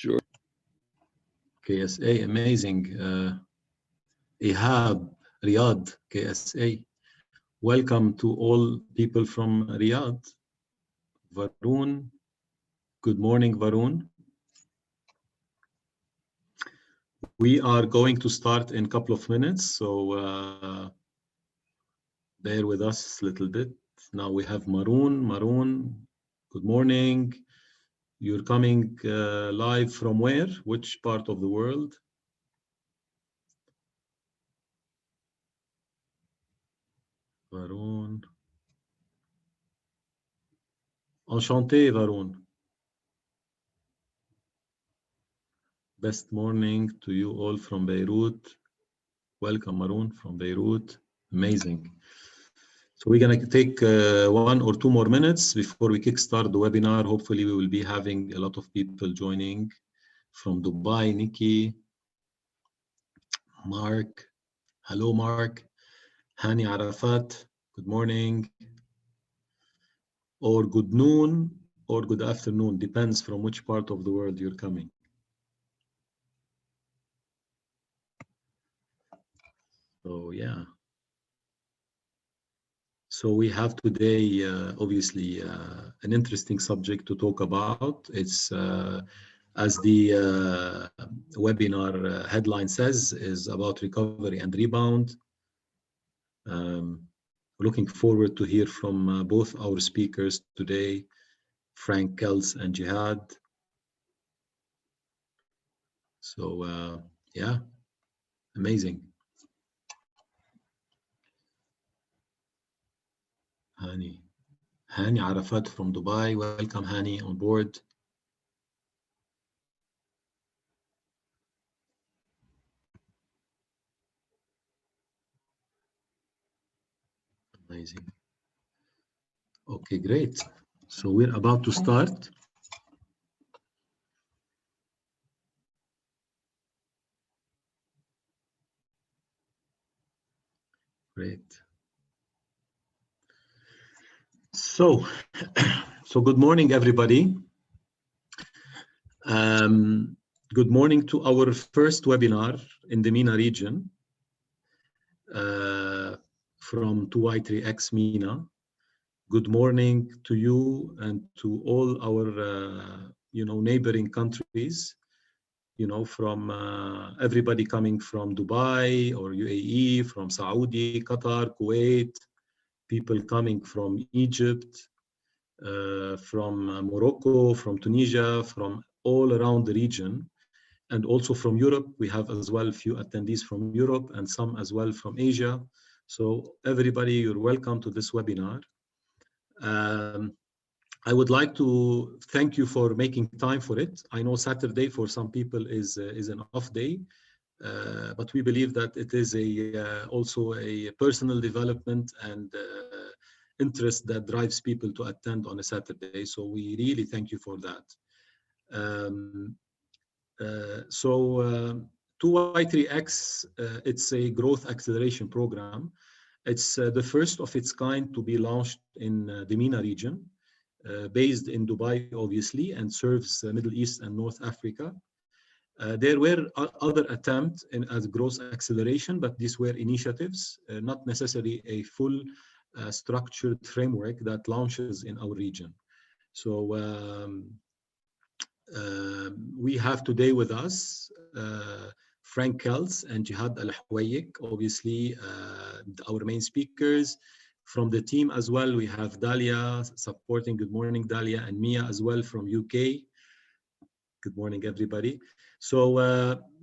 Sure. KSA, amazing. Ihab, Riyadh, KSA. Welcome to all people from Riyadh. Varun, good morning, Varun. We are going to start in a couple of minutes, so bear with us a little bit. Now we have Maroon. Maroon, good morning. You're coming live from where? Which part of the world? Varun. Enchanté, Varun. Best morning to you all from Beirut. Welcome, Maroon, from Beirut. Amazing. So we're going to take 1 or 2 more minutes before we kickstart the webinar. Hopefully, we will be having a lot of people joining from Dubai. Nikki, Mark. Hello, Mark. Hani Arafat. Good morning. Or good noon or good afternoon. Depends from which part of the world you're coming. So, yeah. So we have today, obviously, an interesting subject to talk about. It's, as the webinar headline says, is about recovery and rebound. Looking forward to hear from both our speakers today, Frank Kels and Jihad. So, yeah, amazing. Hani Arafat from Dubai. Welcome, Hani, on board. Amazing. Okay, great. So we're about to start. Great. So good morning, everybody. Good morning to our first webinar in the MENA region from 2i3X MENA. Good morning to you and to all our, neighboring countries. From everybody coming from Dubai or UAE, from Saudi, Qatar, Kuwait, people coming from Egypt, from Morocco, from Tunisia, from all around the region, and also from Europe. We have as well a few attendees from Europe and some as well from Asia. So everybody, you're welcome to this webinar. I would like to thank you for making time for it. I know Saturday for some people is an off day, but we believe that it is also a personal development and interest that drives people to attend on a Saturday. So we really thank you for that. 2i3X, it's a growth acceleration program. It's the first of its kind to be launched in the MENA region. Based in Dubai, obviously, and serves Middle East and North Africa. There were other attempts at growth acceleration, but these were initiatives, not necessarily a full structured framework that launches in our region. So we have today with us Frank Kels and Jihad Al-Hwayik, obviously our main speakers. From the team as well, we have Dalia supporting. Good morning, Dalia, and Mia as well from UK. Good morning, everybody. So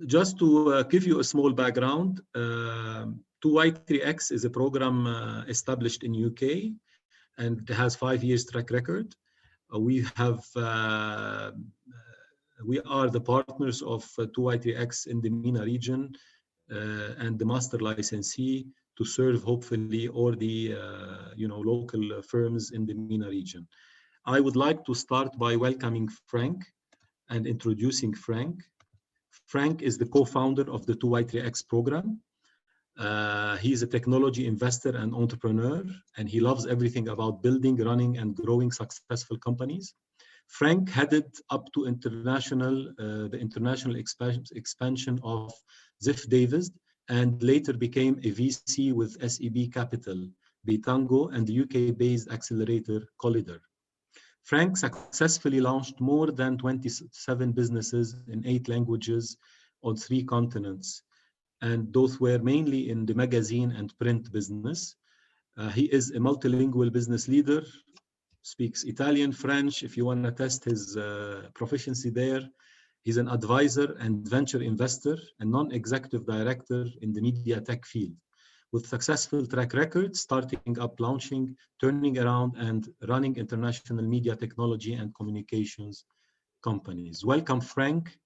just to give you a small background, 2i3X is a program established in UK and it has 5 years track record. We are the partners of 2i3X in the MENA region and the master licensee to serve hopefully all the local firms in the MENA region. I would like to start by welcoming Frank and introducing Frank. Frank is the co-founder of the 2i3X program. He's a technology investor and entrepreneur, and he loves everything about building, running, and growing successful companies. Frank headed up to the international expansion of Ziff Davis, and later became a VC with SEB Capital, Bitango, and the UK-based accelerator Collider. Frank successfully launched more than 27 businesses in 8 languages on 3 continents, and those were mainly in the magazine and print business. He is a multilingual business leader, speaks Italian, French, if you want to test his proficiency there. He's an advisor and venture investor and non-executive director in the media tech field, with successful track record, starting up, launching, turning around, and running international media technology and communications companies. Welcome, Frank.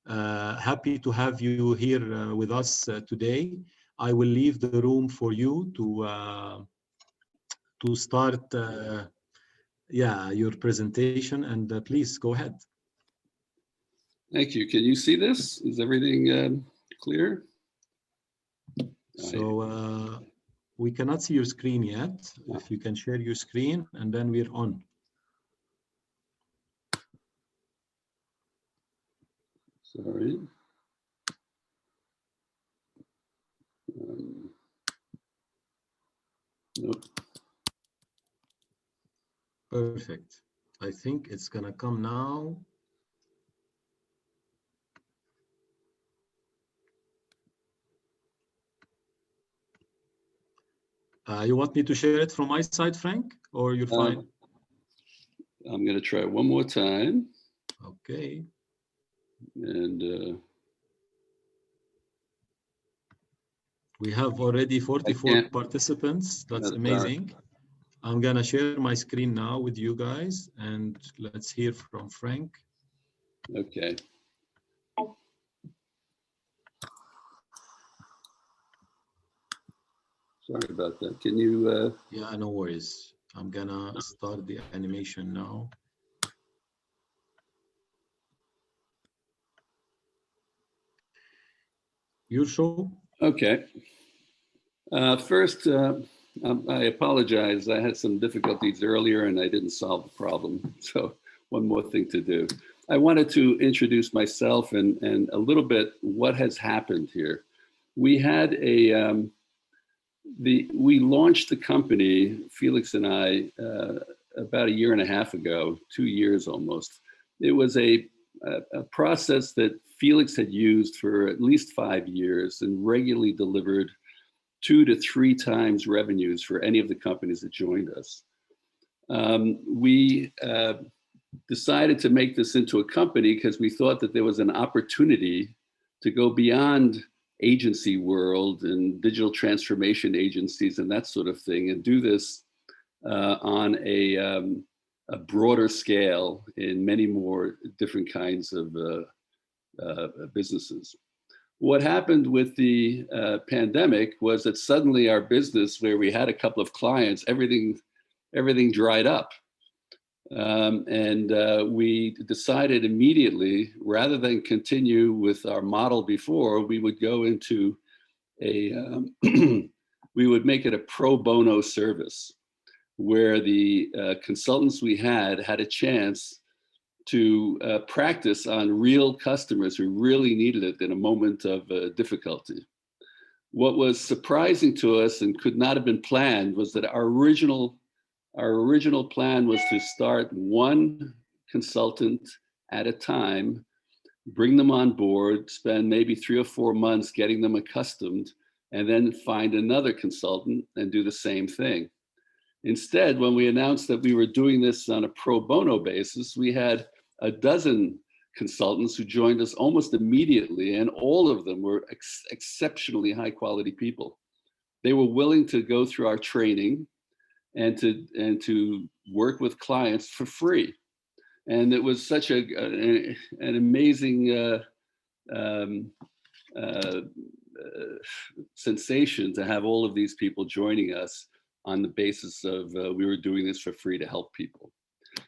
Happy to have you here with us today. I will leave the room for you to start your presentation, and please go ahead. Thank you. Can you see this? Is everything clear? So we cannot see your screen yet. If you can share your screen, and then we're on. Sorry. Nope. Perfect. I think it's gonna come now. You want me to share it from my side, Frank, or you're fine? I'm gonna try one more time. Okay. And we have already 44 participants. That's amazing. I'm gonna share my screen now with you guys, and let's hear from Frank. Okay. Sorry about that. Can you? Yeah, no worries. I'm gonna start the animation now. Your show? Okay. First, I apologize. I had some difficulties earlier and I didn't solve the problem. So one more thing to do. I wanted to introduce myself and a little bit what has happened here. We had we launched the company, Felix and I, about a year and a half ago, 2 years almost. It was a process that Felix had used for at least 5 years and regularly delivered 2 to 3 times revenues for any of the companies that joined us. We decided to make this into a company because we thought that there was an opportunity to go beyond agency world and digital transformation agencies and that sort of thing, and do this on a broader scale in many more different kinds of businesses. What happened with the pandemic was that suddenly our business, where we had a couple of clients, everything dried up. We decided immediately, rather than continue with our model before, we would go into we would make it a pro bono service, where the consultants we had a chance to practice on real customers who really needed it in a moment of difficulty. What was surprising to us and could not have been planned was that our original plan was to start one consultant at a time, bring them on board, spend maybe 3 or 4 months getting them accustomed, and then find another consultant and do the same thing. Instead, when we announced that we were doing this on a pro bono basis, we had a dozen consultants who joined us almost immediately, and all of them were exceptionally high quality people. They were willing to go through our training and to work with clients for free. And it was such an amazing sensation to have all of these people joining us on the basis of we were doing this for free to help people.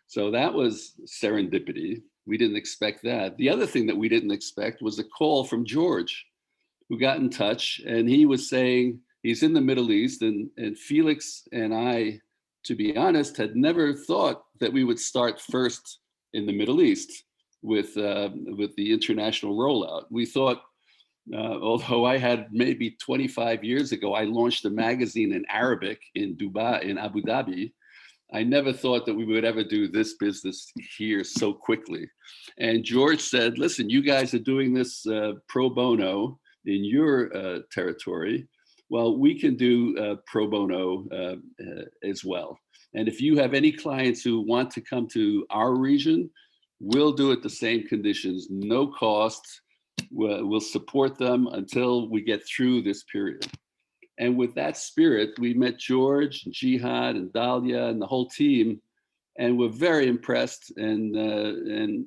So that was serendipity. We didn't expect that. The other thing that we didn't expect was a call from George, who got in touch, and he was saying, he's in the Middle East, and Felix and I, to be honest, had never thought that we would start first in the Middle East with the international rollout. We thought, although I had maybe 25 years ago, I launched a magazine in Arabic in Dubai, in Abu Dhabi. I never thought that we would ever do this business here so quickly. And George said, listen, you guys are doing this pro bono in your territory. Well, we can do pro bono as well. And if you have any clients who want to come to our region, we'll do it the same conditions, no cost. We'll support them until we get through this period. And with that spirit, we met George, and Jihad, and Dahlia, and the whole team, and we're very impressed and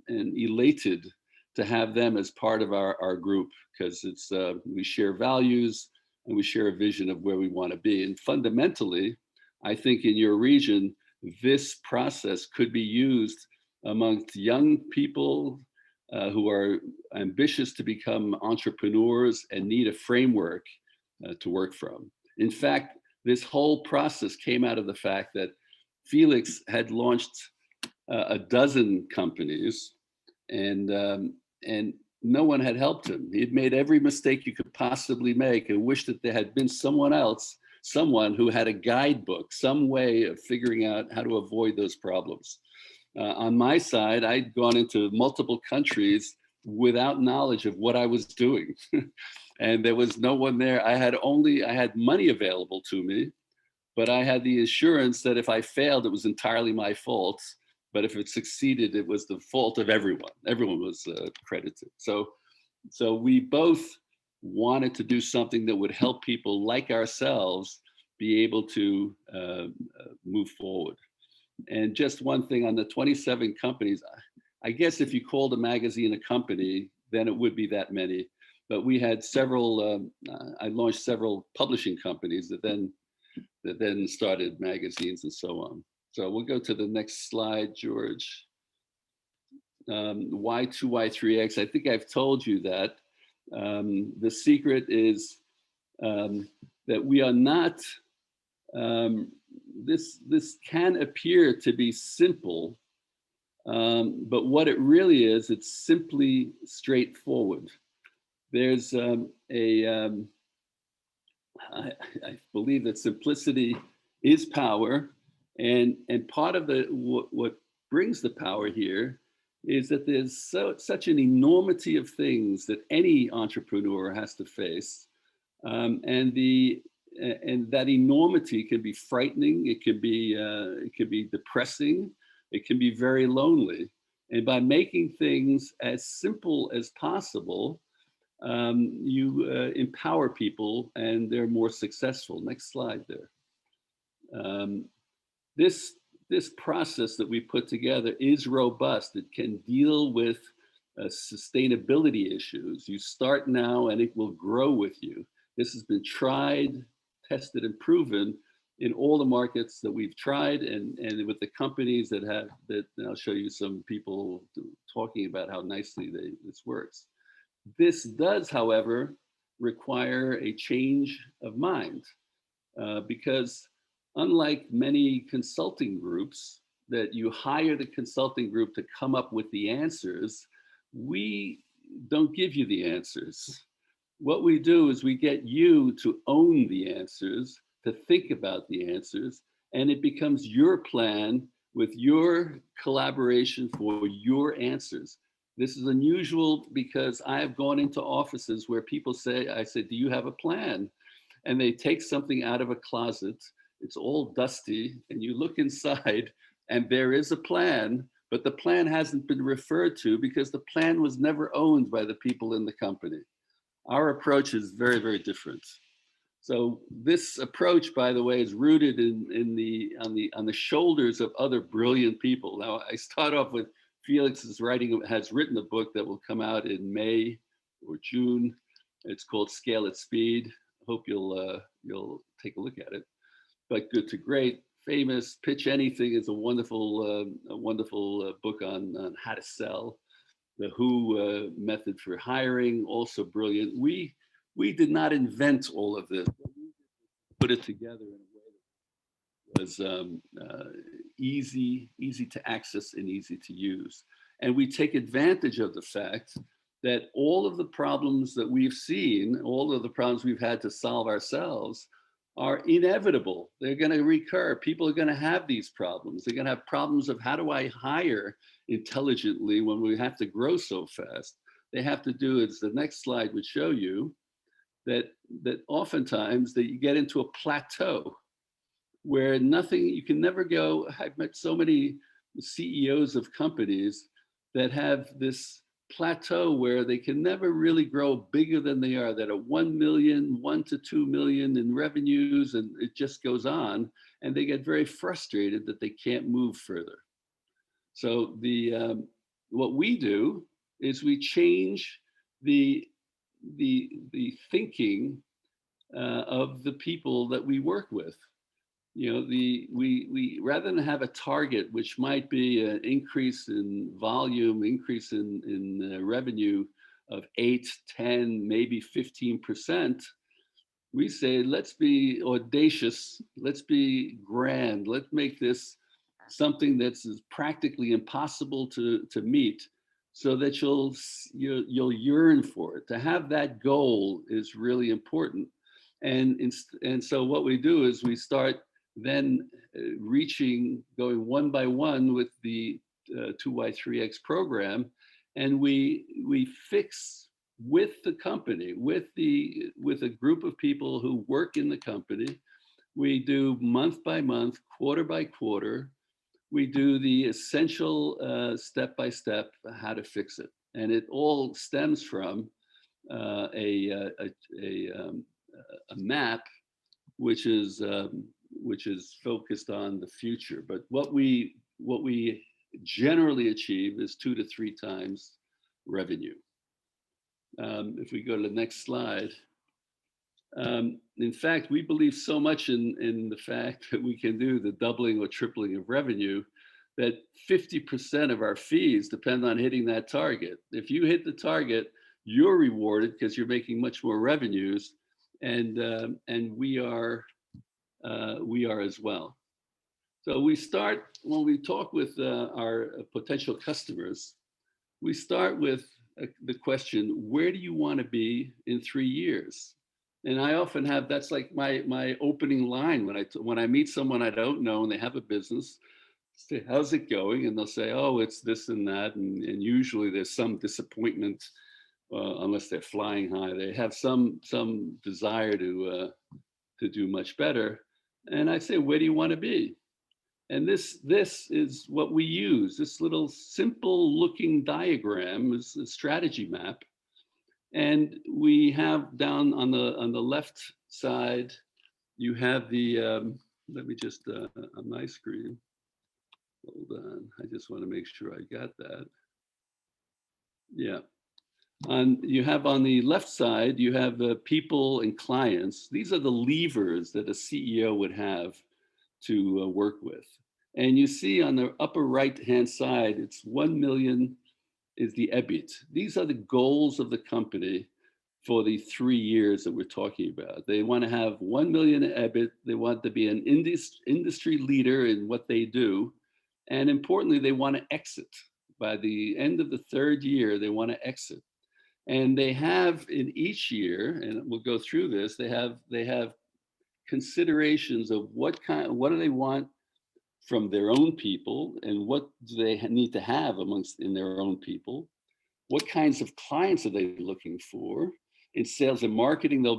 elated to have them as part of our group, because it's we share values and we share a vision of where we want to be. And fundamentally, I think in your region, this process could be used amongst young people who are ambitious to become entrepreneurs and need a framework to work from. In fact, this whole process came out of the fact that Felix had launched a dozen companies, and no one had helped him. He had made every mistake you could possibly make and wished that there had been someone else, someone who had a guidebook, some way of figuring out how to avoid those problems. On my side, I'd gone into multiple countries without knowledge of what I was doing. And there was no one there. I had money available to me, but I had the assurance that if I failed, it was entirely my fault. But if it succeeded, it was the fault of everyone. Everyone was credited. So we both wanted to do something that would help people like ourselves be able to move forward. And just one thing on the 27 companies, I guess if you called a magazine a company, then it would be that many. But we had several, I launched several publishing companies that then started magazines and so on. So we'll go to the next slide, George. Y2, Y3X, I think I've told you that. The secret is that we are not, this can appear to be simple, but what it really is, it's simply straightforward. There's I believe that simplicity is power, and part of what brings the power here is that there's such an enormity of things that any entrepreneur has to face, and that enormity can be frightening. It can be depressing. It can be very lonely. And by making things as simple as possible, you empower people and they're more successful. Next slide there. This process that we put together is robust. It can deal with sustainability issues. You start now and it will grow with you. This has been tried, tested, and proven in all the markets that we've tried, and with the companies that and I'll show you some people talking about how nicely this works. This does, however, require a change of mind, because unlike many consulting groups that you hire the consulting group to come up with the answers, we don't give you the answers. What we do is we get you to own the answers, to think about the answers, and it becomes your plan with your collaboration for your answers. This is unusual because I have gone into offices where people say, I said, do you have a plan? And they take something out of a closet, it's all dusty, and you look inside and there is a plan, but the plan hasn't been referred to because the plan was never owned by the people in the company. Our approach is very, very different. So this approach, by the way, is rooted on the shoulders of other brilliant people. Now, I start off with Felix has written a book that will come out in May or June. It's called Scale at Speed. Hope you'll take a look at it. But Good to Great, Famous, Pitch Anything is a wonderful book on how to sell. The Who method for hiring, also brilliant. We did not invent all of this. We put it together in a way that was easy to access and easy to use. And we take advantage of the fact that all of the problems that we've seen, all of the problems we've had to solve ourselves are inevitable. They're going to recur. People are going to have these problems. They're going to have problems of how do I hire intelligently when we have to grow so fast. They have to do, as the next slide would show you, that oftentimes that you get into a plateau where nothing, you can never go. I've met so many CEOs of companies that have this plateau where they can never really grow bigger than they are, that are 1 million, 1 to 2 million in revenues, and it just goes on, and they get very frustrated that they can't move further. So what we do is we change the thinking of the people that we work with. You know, we rather than have a target which might be an increase in volume, increase in revenue of 8, 10, maybe 15%, we say let's be audacious, let's be grand, let's make this something that's practically impossible to meet, so that you'll yearn for it. To have that goal is really important, and so what we do is we start then going one by one with the 2Y3X program, and we fix with the company, with a group of people who work in the company. We do month by month, quarter by quarter. We do the essential step by step how to fix it, and it all stems from a map which is focused on the future. But what we generally achieve is 2 to 3 times revenue. If we go to the next slide. In fact, we believe so much in the fact that we can do the doubling or tripling of revenue that 50% of our fees depend on hitting that target. If you hit the target, you're rewarded because you're making much more revenues, and we are as well. So we start, when we talk with our potential customers, we start with the question, where do you want to be in 3 years? And I often have, that's like my opening line when I meet someone I don't know and they have a business. Say, how's it going? And they'll say, oh, it's this and that. And usually there's some disappointment, unless they're flying high. They have some desire to do much better. And I say, where do you want to be? And this is what we use. This little simple looking diagram is a strategy map. And we have down on the left side, you have the, let me just, on my screen, hold on. I just want to make sure I got that. Yeah. You have on the left side, you have people and clients. These are the levers that a CEO would have to work with. And you see on the upper right-hand side, it's 1 million is the EBIT. These are the goals of the company for the 3 years that we're talking about. They want to have 1 million EBIT. They want to be an industry leader in what they do. And importantly, they want to exit. By the end of the 3rd year, they want to exit. And they have in each year, and we'll go through this, they have considerations of what do they want from their own people, and what do they need to have in their own people? What kinds of clients are they looking for? In sales and marketing, there'll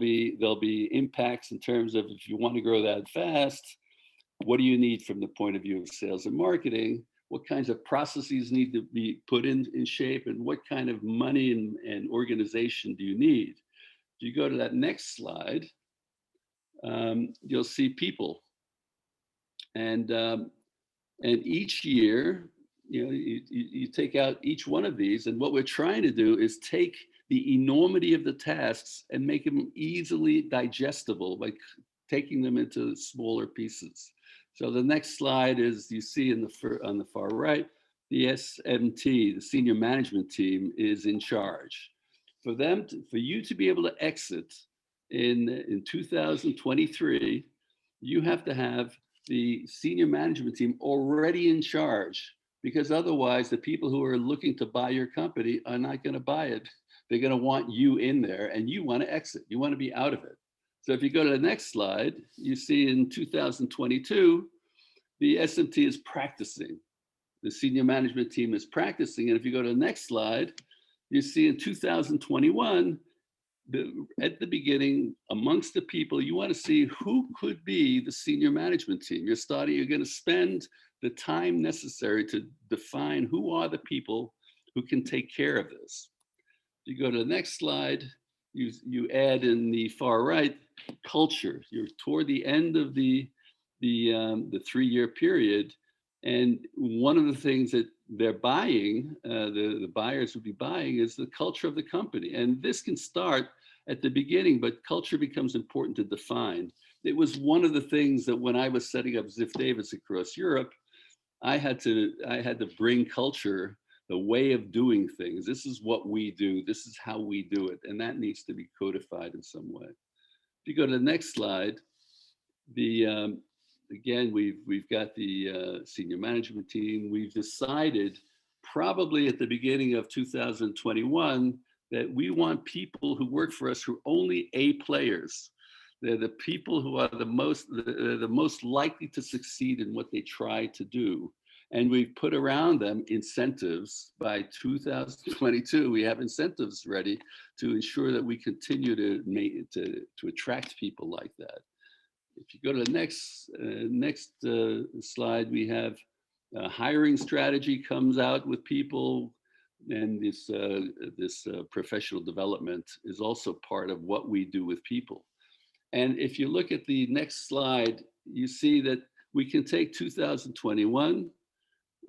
be impacts in terms of, if you want to grow that fast, what do you need from the point of view of sales and marketing? What kinds of processes need to be put in shape, and what kind of money and organization do you need? If you go to that next slide, you'll see people. And each year, you take out each one of these, and what we're trying to do is take the enormity of the tasks and make them easily digestible by taking them into smaller pieces. So the next slide is, you see on the far right, the SMT, the senior management team, is in charge. For you to be able to exit in 2023, you have to have the senior management team already in charge, because otherwise the people who are looking to buy your company are not going to buy it. They're going to want you in there, and you want to exit. You want to be out of it. So if you go to the next slide, you see in 2022, the SMT is practicing. The senior management team is practicing. And if you go to the next slide, you see in 2021, at the beginning, amongst the people, you want to see who could be the senior management team. You're going to spend the time necessary to define who are the people who can take care of this. You go to the next slide, you add in the far right culture. You're toward the end of the 3-year period, and one of the things that they're buying, the buyers would be buying, is the culture of the company. And this can start at the beginning, but culture becomes important to define. It was one of the things that when I was setting up Ziff Davis across Europe, I had to bring culture, the way of doing things. This is what we do. This is how we do it. And that needs to be codified in some way. If you go to the next slide, again, we've got the senior management team. We've decided probably at the beginning of 2021 that we want people who work for us who are only A players. They're the people who are the most likely to succeed in what they try to do. And we've put around them incentives. By 2022, we have incentives ready to ensure that we continue to attract people like that. If you go to the next slide, we have hiring strategy comes out with people, and this professional development is also part of what we do with people. And if you look at the next slide, you see that we can take 2021,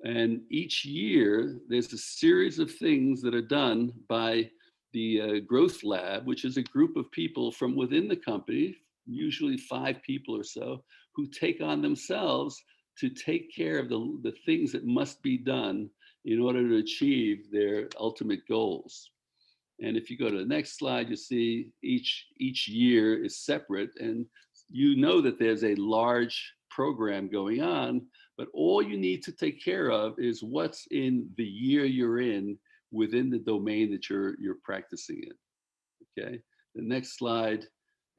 and each year there's a series of things that are done by the Growth Lab, which is a group of people from within the company, usually 5 people or so, who take on themselves to take care of the things that must be done in order to achieve their ultimate goals. And if you go to the next slide, you see each year is separate, and you know that there's a large program going on, but all you need to take care of is what's in the year you're in within the domain that you're practicing in. Okay, the next slide,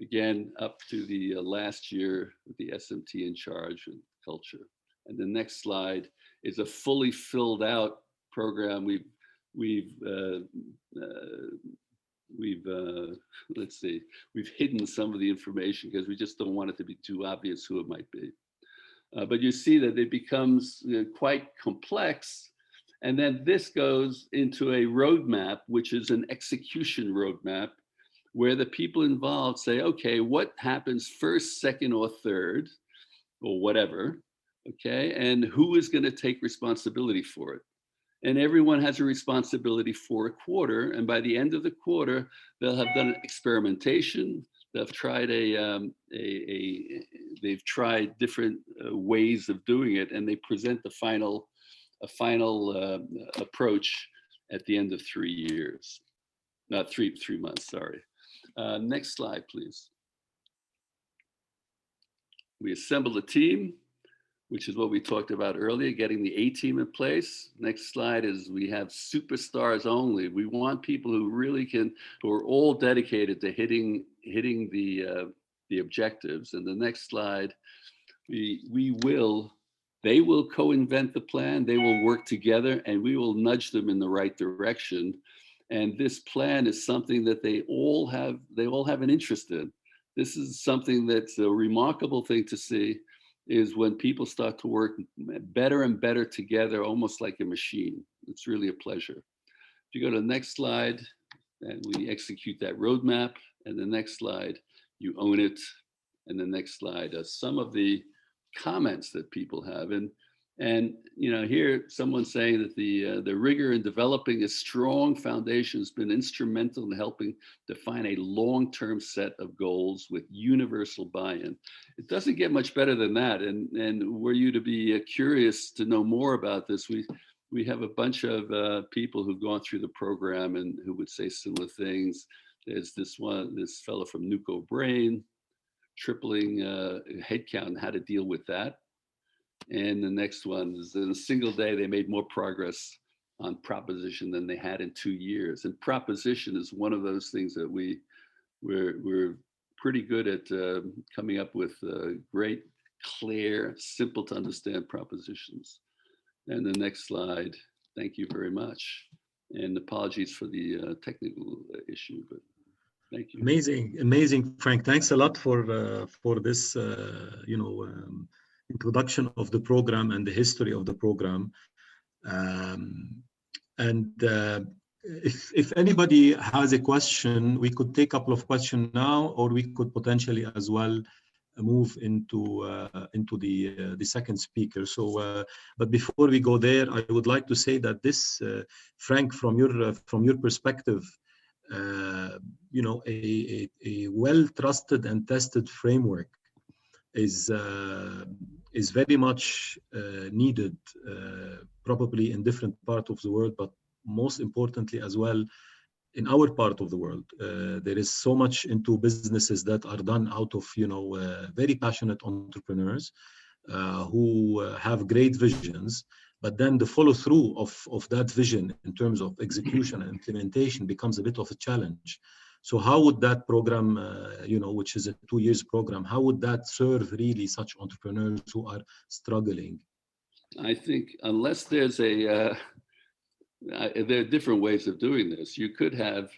again, up to the last year with the SMT in charge and culture. And the next slide is a fully filled out program. We've let's see, we've hidden some of the information because we just don't want it to be too obvious who it might be. But you see that it becomes quite complex. And then this goes into a roadmap, which is an execution roadmap, where the people involved say, okay, what happens first, second, or third, or whatever, okay? And who is going to take responsibility for it? And everyone has a responsibility for a quarter. And by the end of the quarter, they'll have done experimentation. They've tried they've tried different ways of doing it, and they present a final approach at the end of 3 years, not 3 months. Sorry. Next slide, please. We assemble a team, which is what we talked about earlier, getting the A team in place. Next slide is we have superstars only. We want people who really who are all dedicated to hitting the objectives. And the next slide, they will co-invent the plan, they will work together, and we will nudge them in the right direction. And this plan is something that they all have an interest in. This is something that's a remarkable thing to see, is when people start to work better and better together, almost like a machine. It's really a pleasure. If you go to the next slide, and we execute that roadmap, and the next slide, you own it. And the next slide, some of the comments that people have. And you know, here someone's saying that the rigor in developing a strong foundation has been instrumental in helping define a long-term set of goals with universal buy-in. It doesn't get much better than that. And were you to be curious to know more about this, we have a bunch of people who've gone through the program and who would say similar things. There's this fellow from Nuco Brain, tripling headcount and how to deal with that. And the next one is in a single day, they made more progress on proposition than they had in 2 years. And proposition is one of those things that we're pretty good at coming up with great, clear, simple to understand propositions. And the next slide, thank you very much. And apologies for the technical issue, but thank you. Amazing, Frank. Thanks a lot for this, introduction of the program and the history of the program. If anybody has a question, we could take a couple of questions now, or we could potentially as well move into the second speaker. So, but before we go there, I would like to say that this, Frank, from your perspective, a well-trusted and tested framework is very much needed, probably in different parts of the world, but most importantly as well in our part of the world. There is so much into businesses that are done out of very passionate entrepreneurs who have great visions, but then the follow through of that vision in terms of execution and implementation becomes a bit of a challenge. So how would that program, which is a 2 years program, how would that serve really such entrepreneurs who are struggling? I think unless there's there are different ways of doing this. You could have,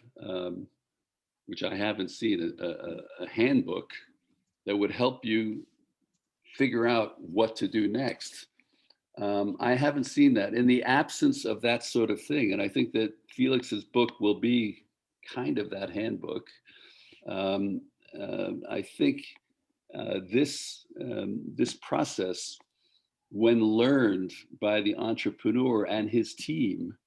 which I haven't seen, a handbook that would help you figure out what to do next. I haven't seen that. In the absence of that sort of thing, and I think that Felix's book will be kind of that handbook. I think this process, when learned by the entrepreneur and his team,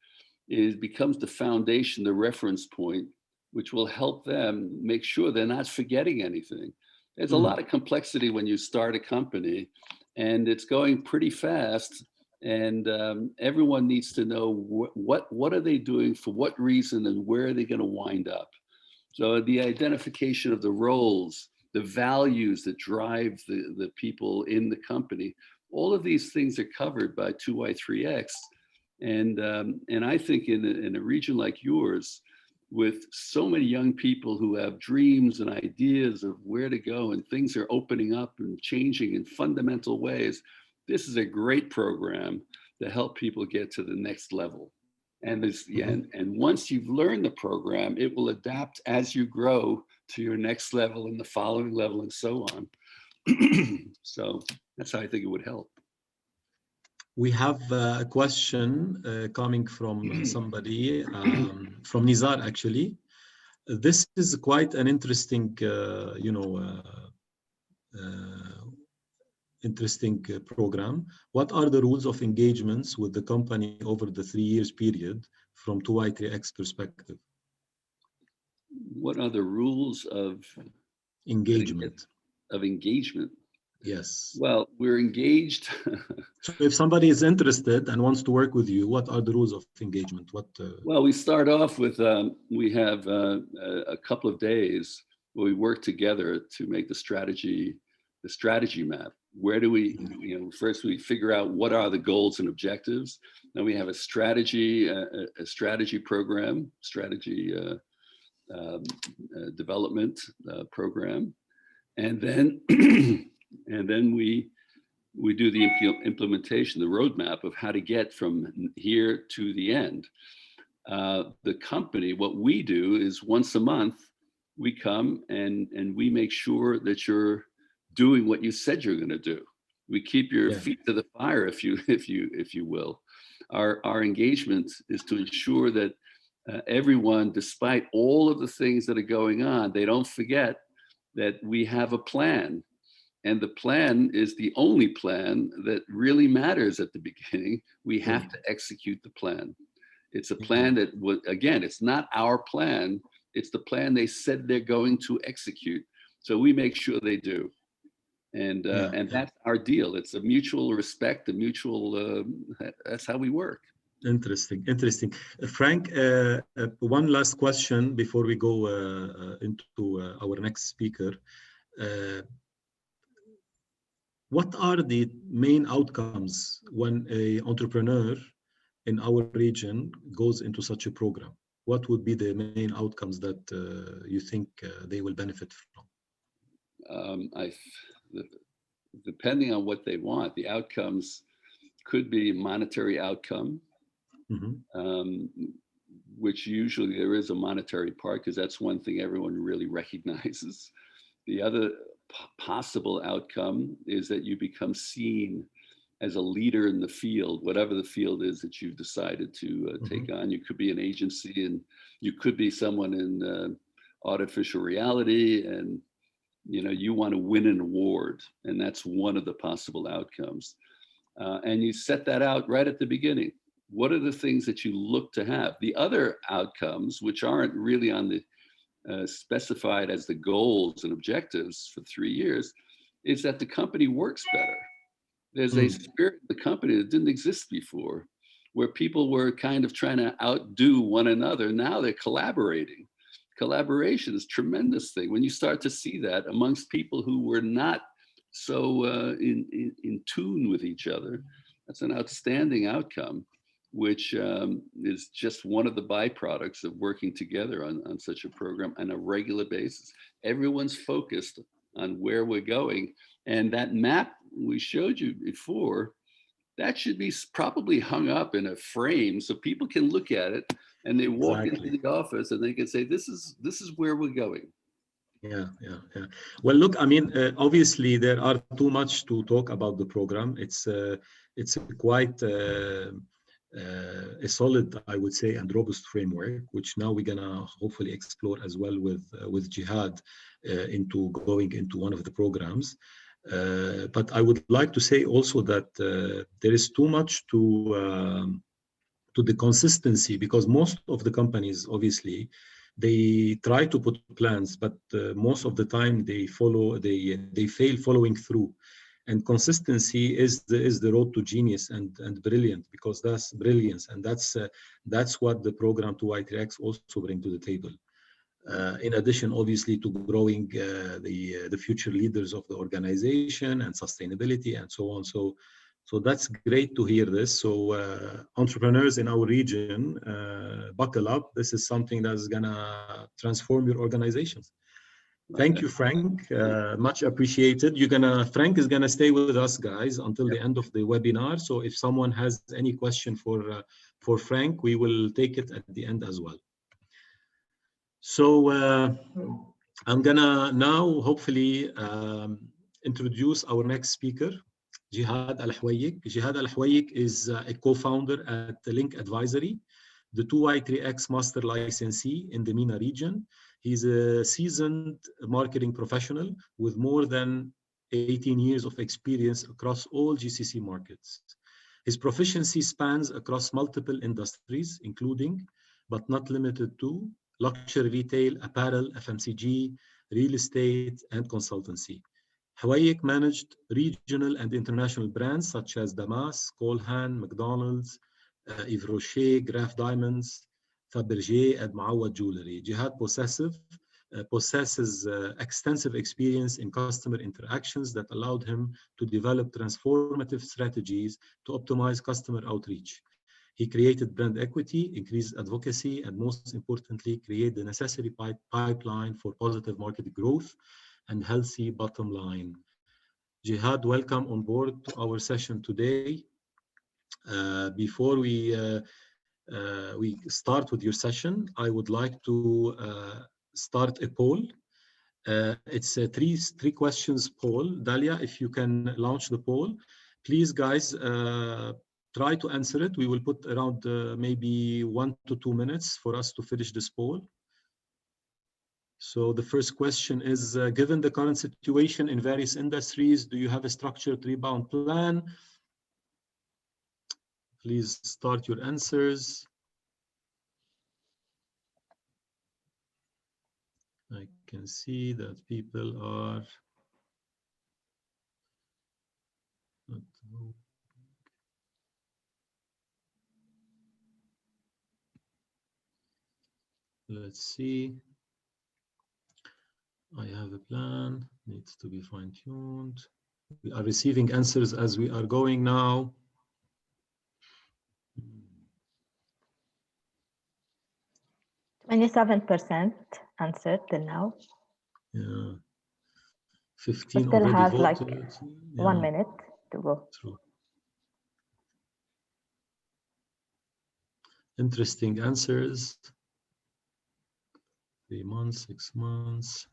becomes the foundation, the reference point, which will help them make sure they're not forgetting anything. There's a lot of complexity when you start a company, and it's going pretty fast. And everyone needs to know what are they doing, for what reason, and where are they going to wind up. So the identification of the roles, the values that drive the people in the company, all of these things are covered by 2Y3X. And I think in a region like yours, with so many young people who have dreams and ideas of where to go, and things are opening up and changing in fundamental ways, this is a great program to help people get to the next level. And and once you've learned the program, it will adapt as you grow to your next level and the following level and so on. So that's how I think it would help. We have a question coming from somebody, from Nizar actually. This is quite an interesting, program. What are the rules of engagements with the company over the 3 years period from 2Y3X perspective? What are the rules of engagement? Yes. Well, we're engaged. So if somebody is interested and wants to work with you, what are the rules of engagement? Well, we start off with, we have a couple of days where we work together to make the strategy map. Where do we, first we figure out what are the goals and objectives. Then we have a strategy program, development program. And then we do the implementation, the roadmap of how to get from here to the end. The company, what we do is once a month, we come and we make sure that you're doing what you said you're going to do. We keep your feet to the fire, if you will. Our engagement is to ensure that everyone, despite all of the things that are going on, they don't forget that we have a plan. And the plan is the only plan that really matters at the beginning. We have to execute the plan. It's a plan that, again, it's not our plan. It's the plan they said they're going to execute. So we make sure they do. And that's our deal. It's a mutual respect, a mutual, that's how we work. Interesting. Frank, one last question before we go into our next speaker. what are the main outcomes when a entrepreneur in our region goes into such a program? What would be the main outcomes that you think they will benefit from? I, depending on what they want, the outcomes could be a monetary outcome, um, which usually there is a monetary part because that's one thing everyone really recognizes. The other possible outcome is that you become seen as a leader in the field, whatever the field is that you've decided to take on. You could be an agency, and you could be someone in artificial reality, and you want to win an award, and that's one of the possible outcomes. And you set that out right at the beginning. What are the things that you look to have? The other outcomes, which aren't really on the specified as the goals and objectives for 3 years, is that the company works better. There's a spirit in the company that didn't exist before, where people were kind of trying to outdo one another. Now they're collaborating. Collaboration is a tremendous thing. When you start to see that amongst people who were not so in tune with each other, that's an outstanding outcome, which is just one of the byproducts of working together on such a program on a regular basis. Everyone's focused on where we're going. And that map we showed you before, that should be probably hung up in a frame so people can look at it and they walk into the office and they can say, this is where we're going. Yeah. Well, look, I mean, obviously there are too much to talk about the program. It's quite a solid, I would say, and robust framework, which now we're gonna hopefully explore as well with Jihad into going into one of the programs. But I would like to say also that there is too much to the consistency, because most of the companies, obviously, they try to put plans, but most of the time they fail following through. And consistency is the road to genius and brilliant, because that's brilliance, and that's what the program 2i3x also bring to the table. In addition, obviously, to growing the future leaders of the organization and sustainability and so on. So that's great to hear this. So entrepreneurs in our region, buckle up. This is something that's gonna transform your organizations. Thank you, Frank. Much appreciated. Frank is gonna stay with us, guys, until the end of the webinar. So if someone has any question for Frank, we will take it at the end as well. So I'm gonna now hopefully introduce our next speaker, Jihad Al-Hwayik. Jihad Al-Hwayik is a co-founder at Link Advisory, the 2i3x master licensee in the MENA region. He's a seasoned marketing professional with more than 18 years of experience across all GCC markets. His proficiency spans across multiple industries, including, but not limited to, luxury retail, apparel, FMCG, real estate, and consultancy. Hwayik managed regional and international brands such as Damas, Colhan, McDonald's, Yves Rocher, Graf Diamonds, Fabergé, and Mawad Jewelry. Jihad possesses extensive experience in customer interactions that allowed him to develop transformative strategies to optimize customer outreach. He created brand equity, increased advocacy, and most importantly, create the necessary pipeline for positive market growth and healthy bottom line. Jihad, welcome on board to our session today. Before we start with your session, I would like to start a poll. It's a three questions poll. Dalia, if you can launch the poll, please, guys. Try to answer it. We will put around maybe 1 to 2 minutes for us to finish this poll. So the first question is, given the current situation in various industries, do you have a structured rebound plan? Please start your answers. I can see that people are not. Let's see. I have a plan, needs to be fine-tuned. We are receiving answers as we are going now. 27% answered till now. Yeah. We 15 still already have voted. like Yeah, 1 minute to go. true. Interesting answers. 3 months, 6 months,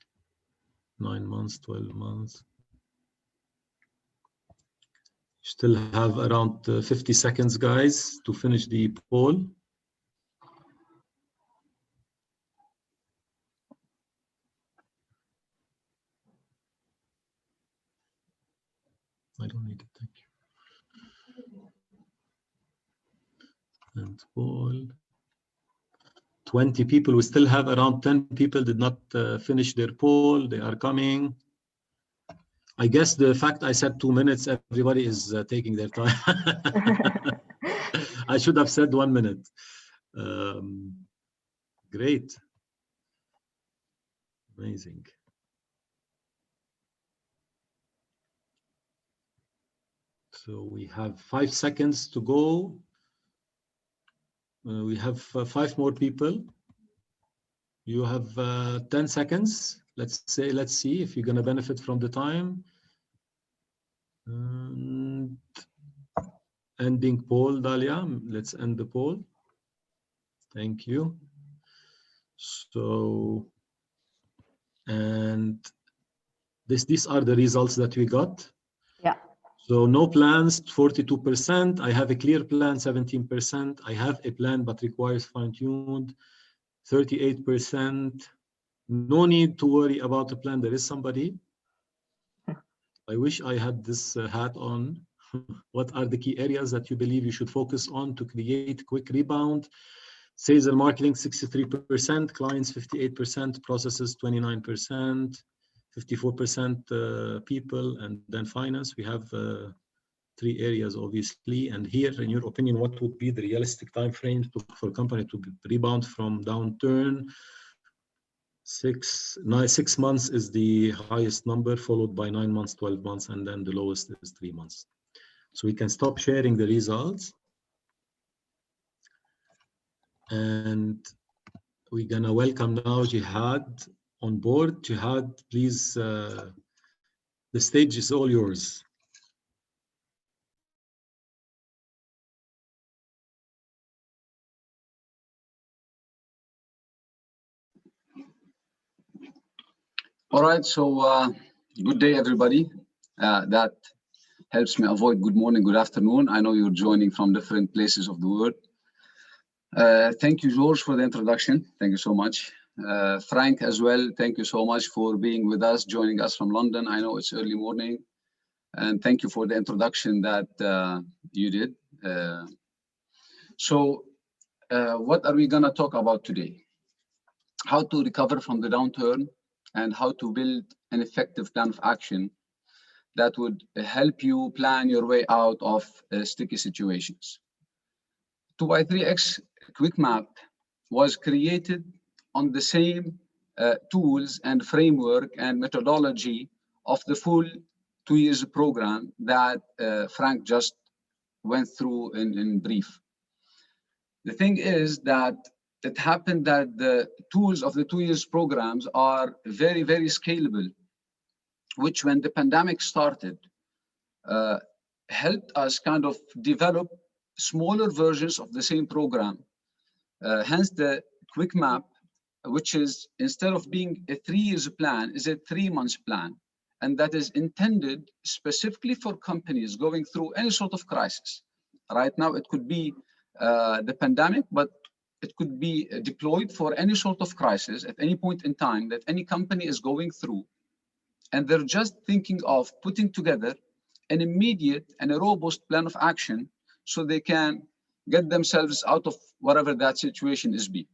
9 months, 12 months. Still have around 50 seconds, guys, to finish the poll. I don't need it, thank you. And poll. 20 people, we still have around 10 people did not finish their poll. They are coming. I guess the fact I said 2 minutes, everybody is taking their time. I should have said 1 minute. Great. Amazing. So we have 5 seconds to go. We have 5 more people. You have 10 seconds. Let's see if you're going to benefit from the time. And ending poll, Dalia. Let's end the poll. Thank you. So, and these are the results that we got. Yeah. So no plans, 42%. I have a clear plan, 17%. I have a plan but requires fine-tuned, 38%. No need to worry about the plan. There is somebody. I wish I had this hat on. What are the key areas that you believe you should focus on to create quick rebound? Sales and marketing, 63%, clients, 58%, processes, 29%, 54% people, and then finance. We have 3 areas, obviously. And here, in your opinion, what would be the realistic time frame for a company to rebound from downturn? 6 months is the highest number, followed by 9 months, 12 months, and then the lowest is 3 months. So we can stop sharing the results. And we're gonna welcome now Jihad on board. Jihad, please, the stage is all yours. All right, so good day, everybody. That helps me avoid good morning, good afternoon. I know you're joining from different places of the world. Thank you, George, for the introduction. Thank you so much. Frank as well, thank you so much for being with us, joining us from London. I know it's early morning. And thank you for the introduction that you did. What are we gonna talk about today? How to recover from the downturn and how to build an effective plan of action that would help you plan your way out of sticky situations. 2x3x Quick Map was created on the same tools and framework and methodology of the full 2 years program that Frank just went through in brief. The thing is that it happened that the tools of the 2 years programs are very, very scalable, which when the pandemic started, helped us kind of develop smaller versions of the same program. Hence the Quick Map, which is instead of being a 3 years plan, is a 3 months plan. And that is intended specifically for companies going through any sort of crisis. Right now, it could be the pandemic, but it could be deployed for any sort of crisis at any point in time that any company is going through. And they're just thinking of putting together an immediate and a robust plan of action so they can get themselves out of whatever that situation is be.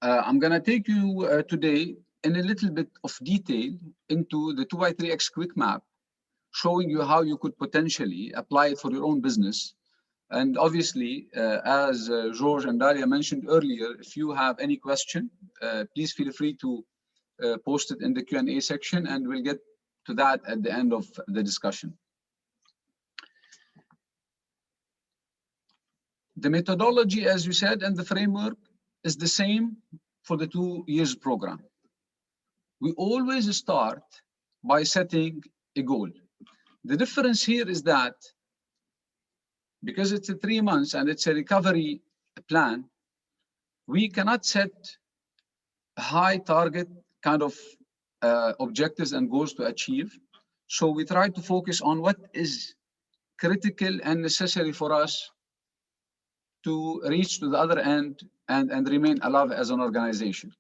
I'm gonna take you today in a little bit of detail into the 2x3x Quick Map, showing you how you could potentially apply it for your own business. And obviously, as George and Dalia mentioned earlier, if you have any question, please feel free to post it in the Q&A section and we'll get to that at the end of the discussion. The methodology, as we said, and the framework is the same for the 2 years program. We always start by setting a goal. The difference here is that because it's a 3 months and it's a recovery plan, we cannot set high target kind of objectives and goals to achieve. So we try to focus on what is critical and necessary for us to reach to the other end and remain alive as an organization.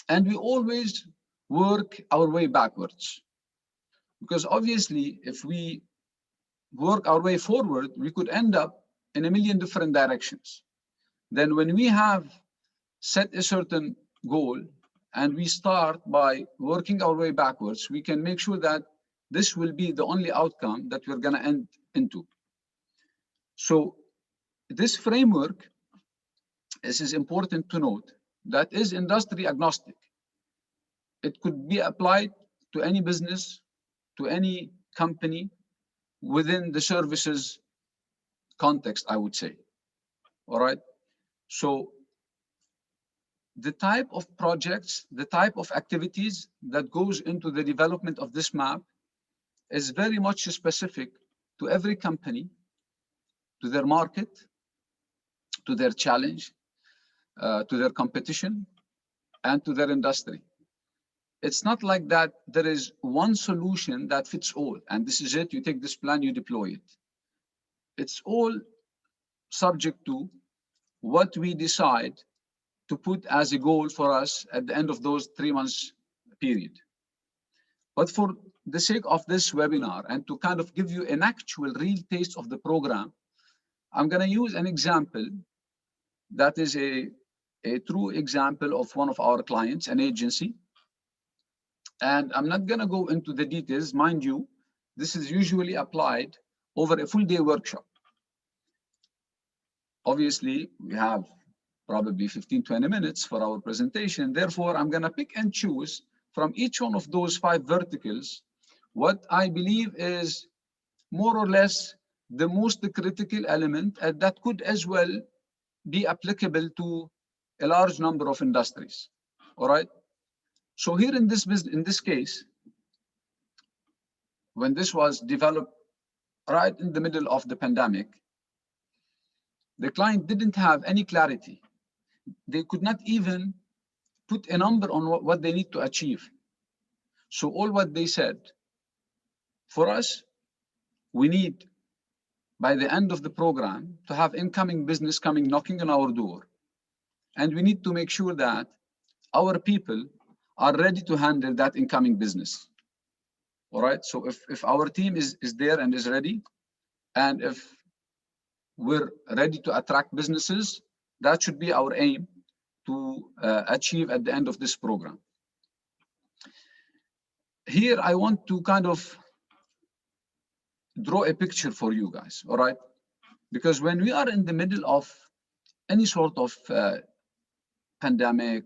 And we always work our way backwards. Because obviously, if we work our way forward, we could end up in a million different directions. Then when we have set a certain goal and we start by working our way backwards, we can make sure that this will be the only outcome that we're going to end into. So this framework, this is important to note, that is industry agnostic. It could be applied to any business, to any company within the services context, I would say. All right. So the type of projects, the type of activities that goes into the development of this map is very much specific to every company, to their market, to their challenge, to their competition, and to their industry. It's not like that there is one solution that fits all, and this is it, you take this plan, you deploy it. It's all subject to what we decide to put as a goal for us at the end of those 3 months period. But for the sake of this webinar and to kind of give you an actual real taste of the program, I'm going to use an example that is a true example of one of our clients, an agency. And I'm not going to go into the details. Mind you, this is usually applied over a full day workshop. Obviously, we have probably 15-20 minutes for our presentation. Therefore, I'm going to pick and choose from each one of those 5 verticals what I believe is more or less the most critical element, and that could as well be applicable to a large number of industries. All right. So here in this case, when this was developed right in the middle of the pandemic, the client didn't have any clarity. They could not even put a number on what they need to achieve. So all what they said, for us, we need by the end of the program to have incoming business coming knocking on our door. And we need to make sure that our people are ready to handle that incoming business. All right. So if our team is there and is ready, and if we're ready to attract businesses, that should be our aim to achieve at the end of this program. Here, I want to kind of draw a picture for you guys. All right. Because when we are in the middle of any sort of pandemic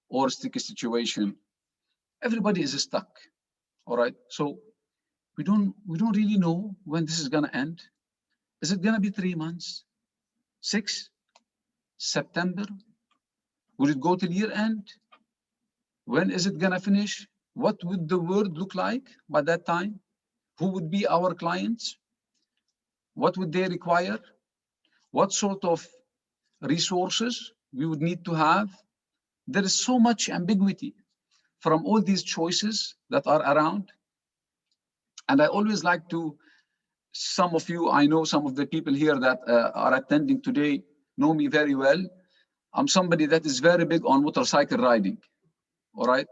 or sticky situation, everybody is stuck. All right. So we don't really know when this is going to end. Is it going to be 3 months? 6? September? Will it go till year end? When is it going to finish? What would the world look like by that time? Who would be our clients? What would they require? What sort of resources we would need to have? There is so much ambiguity from all these choices that are around. And I always like to, some of you, I know some of the people here that are attending today know me very well. I'm somebody that is very big on motorcycle riding. All right.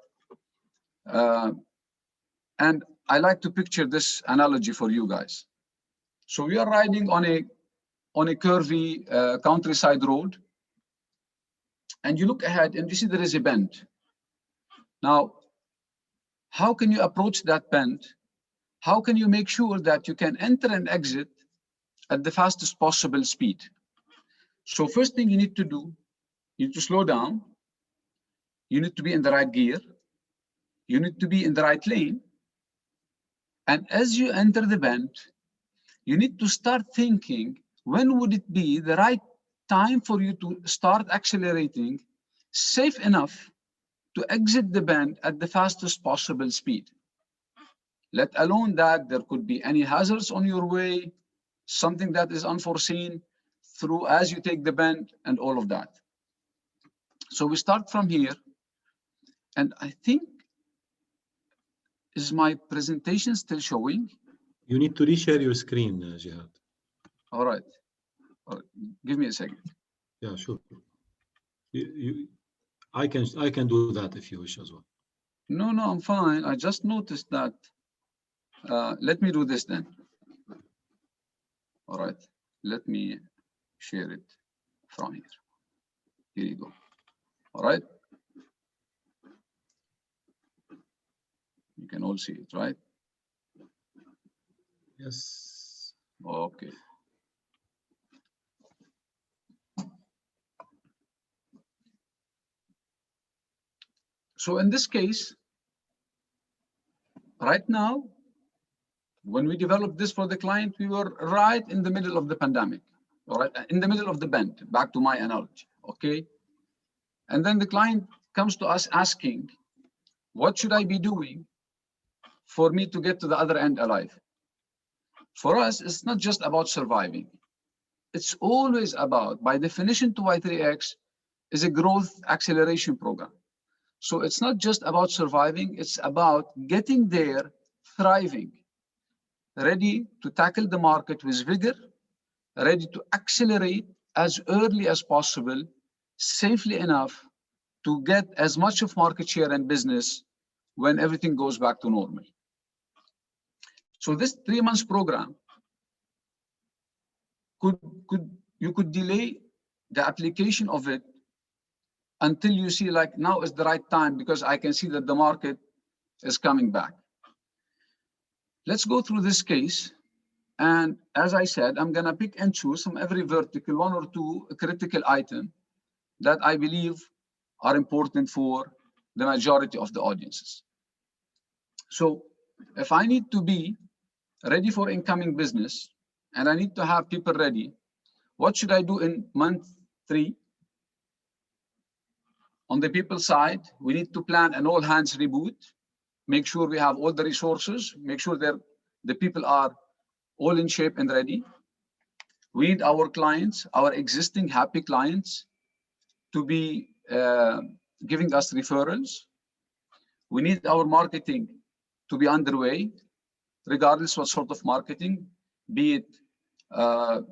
And I like to picture this analogy for you guys. So we are riding on a curvy countryside road, and you look ahead and you see there is a bend. Now, how can you approach that bend? How can you make sure that you can enter and exit at the fastest possible speed? So first thing you need to do, you need to slow down. You need to be in the right gear. You need to be in the right lane. And as you enter the bend, you need to start thinking, when would it be the right time for you to start accelerating safe enough to exit the bend at the fastest possible speed? Let alone that there could be any hazards on your way, something that is unforeseen through as you take the bend and all of that. So we start from here. And I think, is my presentation still showing? You need to reshare your screen, Jihad. All right. Give me a second. Yeah, sure. I can do that if you wish as well. No, I'm fine. I just noticed that. Let me do this then. All right. Let me share it from here. Here you go. All right. You can all see it, right? Yes. Okay. So in this case, right now, when we developed this for the client, we were right in the middle of the pandemic, all right, in the middle of the bend, back to my analogy, okay? And then the client comes to us asking, what should I be doing for me to get to the other end alive? For us, it's not just about surviving. It's always about, by definition, 2y3x is a growth acceleration program. So it's not just about surviving, it's about getting there, thriving, ready to tackle the market with vigor, ready to accelerate as early as possible, safely enough to get as much of market share and business when everything goes back to normal. So this 3 months program you could delay the application of it until you see like now is the right time because I can see that the market is coming back. Let's go through this case. And as I said, I'm gonna pick and choose from every vertical, 1 or 2 critical items that I believe are important for the majority of the audiences. So if I need to be ready for incoming business and I need to have people ready, what should I do in month 3? On the people side, we need to plan an all hands reboot, make sure we have all the resources, make sure that the people are all in shape and ready. We need our clients, our existing happy clients, to be giving us referrals. We need our marketing to be underway, regardless what sort of marketing, be it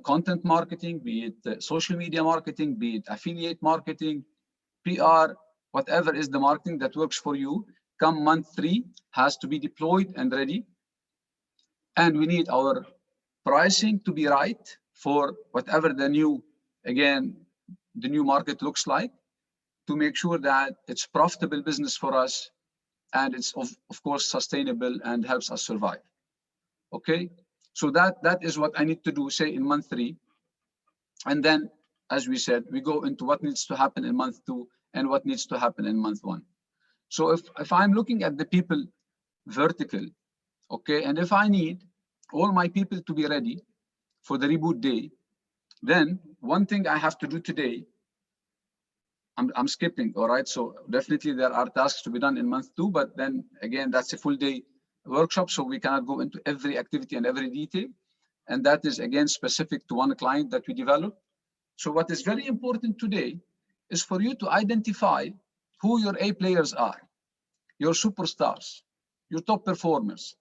content marketing, be it social media marketing, be it affiliate marketing, PR, whatever is the marketing that works for you, come month 3 has to be deployed and ready. And we need our pricing to be right for whatever the new, again, the new market looks like, to make sure that it's profitable business for us and it's of course sustainable and helps us survive. Okay, so that is what I need to do, say in month 3. And then, as we said, we go into what needs to happen in month 2 and what needs to happen in month 1. So if I'm looking at the people vertical, okay, and if I need all my people to be ready for the reboot day, then one thing I have to do today, I'm skipping, all right? So definitely there are tasks to be done in month 2, but then again, that's a full day workshop, so we cannot go into every activity and every detail. And that is again specific to one client that we developed. So what is very important today is for you to identify who your A players are, your superstars, your top performers,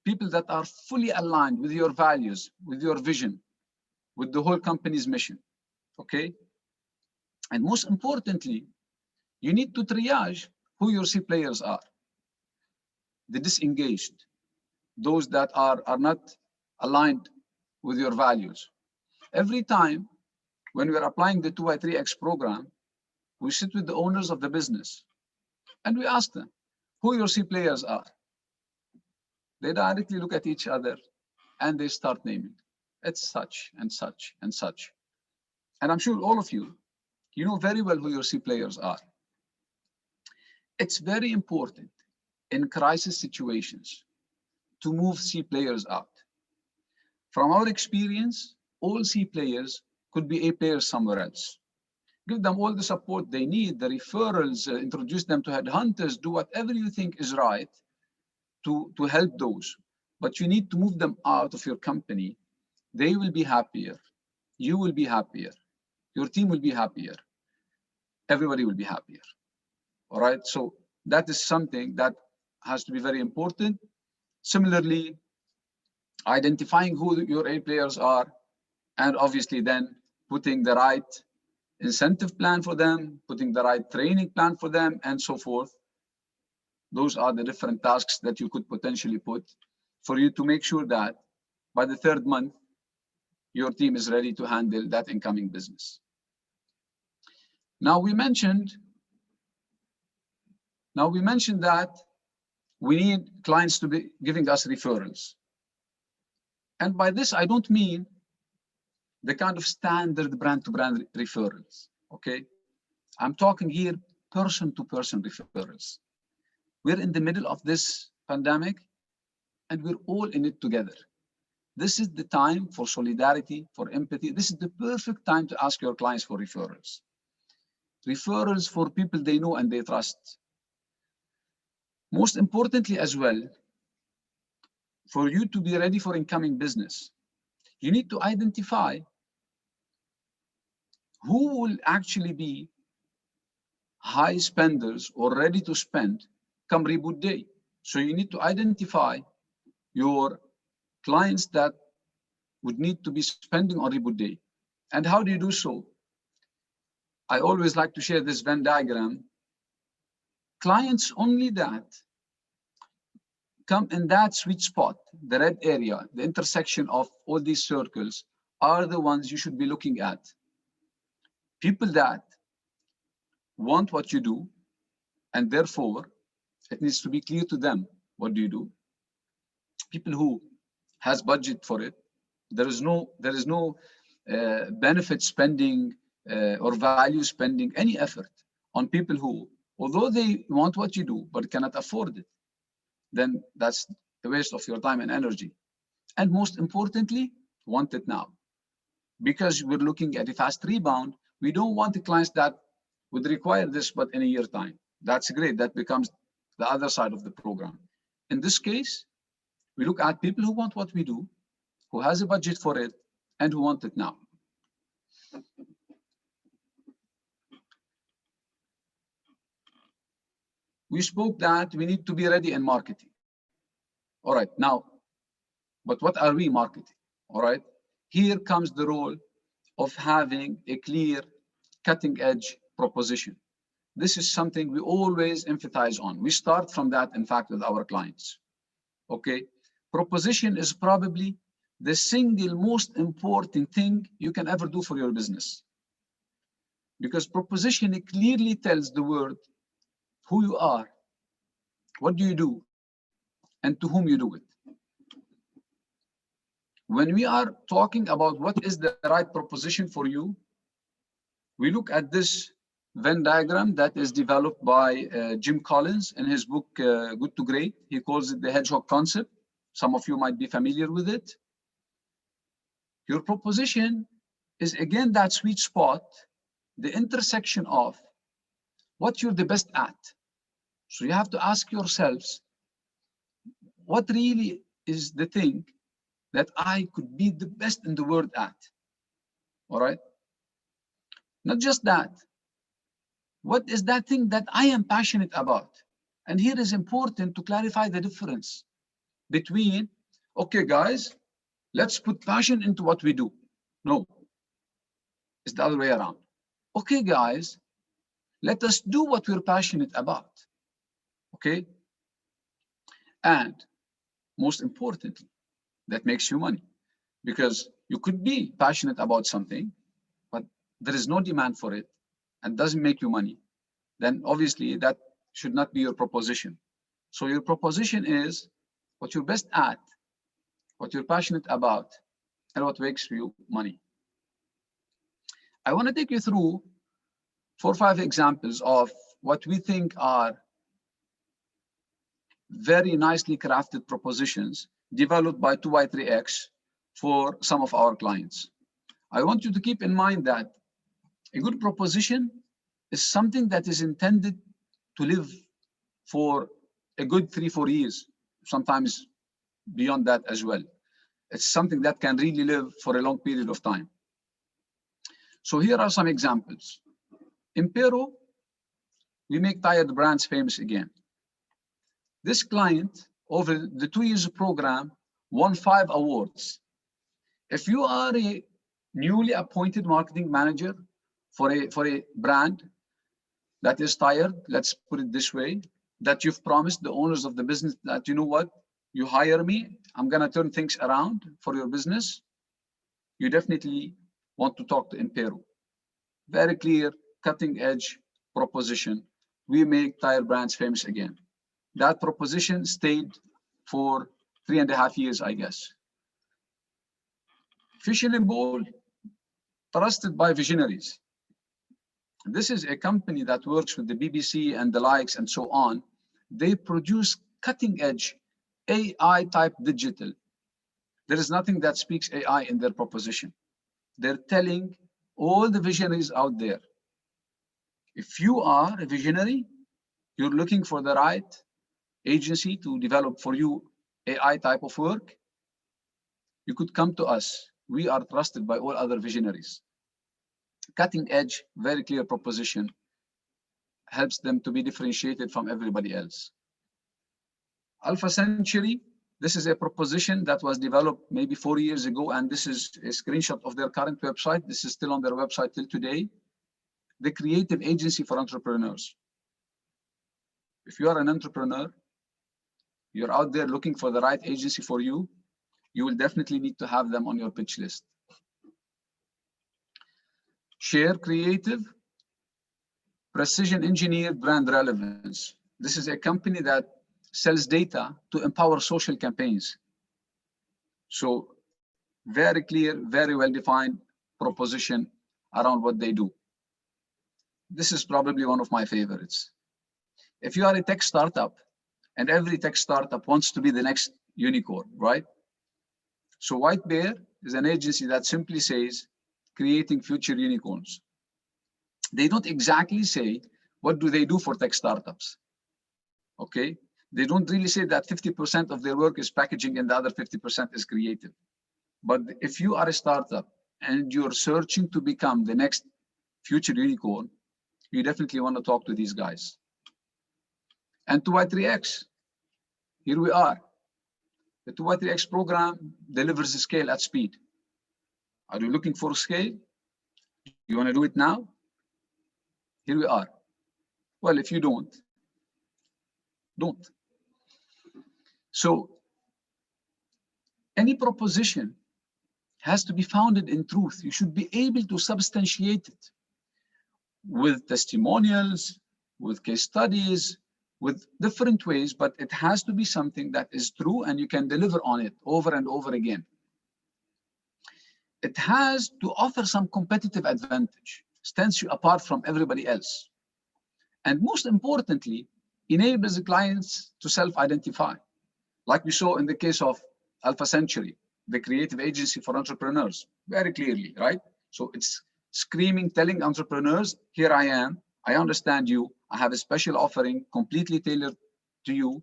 people that are fully aligned with your values, with your vision, with the whole company's mission, okay? And most importantly, you need to triage who your C players are. The disengaged, those that are not aligned with your values. Every time when we're applying the 2y3x program, we sit with the owners of the business and we ask them who your C players are. They directly look at each other and they start naming. It's such and such and such. And I'm sure all of you know very well who your C players are. It's very important in crisis situations to move C players out. From our experience, all C players could be A players somewhere else. Give them all the support they need, the referrals, introduce them to headhunters, do whatever you think is right to help those. But you need to move them out of your company. They will be happier. You will be happier. Your team will be happier. Everybody will be happier. All right. So that is something that has to be very important. Similarly, identifying who your A players are, and obviously then putting the right incentive plan for them, putting the right training plan for them, and so forth. Those are the different tasks that you could potentially put for you to make sure that by the third month, your team is ready to handle that incoming business. Now we mentioned that we need clients to be giving us referrals. And by this, I don't mean the kind of standard brand-to-brand referrals, okay? I'm talking here person-to-person referrals. We're in the middle of this pandemic, and we're all in it together. This is the time for solidarity, for empathy. This is the perfect time to ask your clients for referrals. Referrals for people they know and they trust. Most importantly as well, for you to be ready for incoming business, you need to identify who will actually be high spenders or ready to spend come reboot day. So you need to identify your clients that would need to be spending on reboot day. And how do you do so? I always like to share this Venn diagram. Clients only that come in that sweet spot, the red area, the intersection of all these circles, are the ones you should be looking at. People that want what you do, and therefore it needs to be clear to them, what do you do? People who has budget for it. There is no benefit spending or value spending any effort on people who, although they want what you do, but cannot afford it. Then that's a waste of your time and energy. And most importantly, want it now. Because we're looking at a fast rebound, we don't want the clients that would require this, but in a year's time. That's great. That becomes the other side of the program. In this case, we look at people who want what we do, who has a budget for it, and who want it now. We spoke that we need to be ready in marketing. All right, now, but what are we marketing? All right, here comes the role of having a clear, cutting-edge proposition. This is something we always emphasize on. We start from that, in fact, with our clients. Okay, proposition is probably the single most important thing you can ever do for your business. Because proposition, it clearly tells the world who you are, what do you do, and to whom you do it. When we are talking about what is the right proposition for you, we look at this Venn diagram that is developed by Jim Collins in his book, Good to Great. He calls it the hedgehog concept. Some of you might be familiar with it. Your proposition is again that sweet spot, the intersection of what you're the best at. So you have to ask yourselves, what really is the thing that I could be the best in the world at? All right. Not just that. What is that thing that I am passionate about? And here is important to clarify the difference between, okay, guys, let's put passion into what we do. No, it's the other way around. Okay, guys, let us do what we're passionate about. Okay. And most importantly, that makes you money, because you could be passionate about something, but there is no demand for it and doesn't make you money. Then obviously that should not be your proposition. So your proposition is what you're best at, what you're passionate about, and what makes you money. I want to take you through 4 or 5 examples of what we think are very nicely crafted propositions developed by 2y3x for some of our clients. I want you to keep in mind that a good proposition is something that is intended to live for a good 3-4 years, sometimes beyond that as well. It's something that can really live for a long period of time. So here are some examples. In Peru, we make tired brands famous again. This client, over the 2 years program, won 5 awards. If you are a newly appointed marketing manager for a brand that is tired, let's put it this way, that you've promised the owners of the business that, you know what, you hire me, I'm gonna turn things around for your business, you definitely want to talk to Impero. Very clear, cutting edge proposition. We make tire brands famous again. That proposition stayed for 3.5 years, I guess. Fishing Bowl, trusted by visionaries. This is a company that works with the BBC and the likes and so on. They produce cutting edge AI type digital. There is nothing that speaks AI in their proposition. They're telling all the visionaries out there, if you are a visionary, you're looking for the right agency to develop for you AI type of work, you could come to us. We are trusted by all other visionaries. Cutting edge, very clear proposition, helps them to be differentiated from everybody else. Alpha Century, this is a proposition that was developed maybe 4 years ago, and this is a screenshot of their current website. This is still on their website till today. The creative agency for entrepreneurs. If you are an entrepreneur, you're out there looking for the right agency for you, you will definitely need to have them on your pitch list. Share Creative, precision engineered brand relevance. This is a company that sells data to empower social campaigns. So very clear, very well-defined proposition around what they do. This is probably one of my favorites. If you are a tech startup, and every tech startup wants to be the next unicorn, right? So White Bear is an agency that simply says, creating future unicorns. They don't exactly say, what do they do for tech startups? Okay, they don't really say that 50% of their work is packaging and the other 50% is creative. But if you are a startup and you're searching to become the next future unicorn, you definitely want to talk to these guys. And 2y3x, here we are. The 2y3x program delivers the scale at speed. Are you looking for scale? You want to do it now? Here we are. Well, if you don't. So any proposition has to be founded in truth. You should be able to substantiate it with testimonials, with case studies, with different ways, but it has to be something that is true and you can deliver on it over and over again. It has to offer some competitive advantage, stands you apart from everybody else. And most importantly, enables the clients to self-identify. Like we saw in the case of Alpha Century, the creative agency for entrepreneurs, very clearly, right? So it's screaming, telling entrepreneurs, here I am, I understand you, I have a special offering completely tailored to you.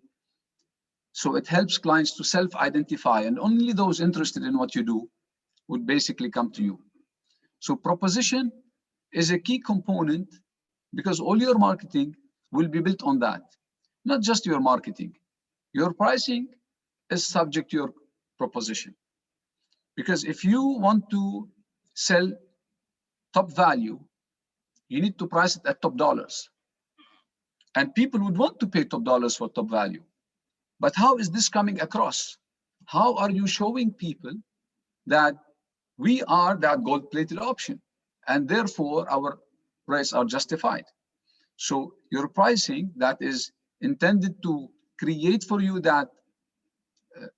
So it helps clients to self-identify, and only those interested in what you do would basically come to you. So proposition is a key component because all your marketing will be built on that. Not just your marketing. Your pricing is subject to your proposition. Because if you want to sell top value, you need to price it at top dollars. And people would want to pay top dollars for top value. But how is this coming across? How are you showing people that we are that gold-plated option and therefore our prices are justified? So your pricing that is intended to create for you that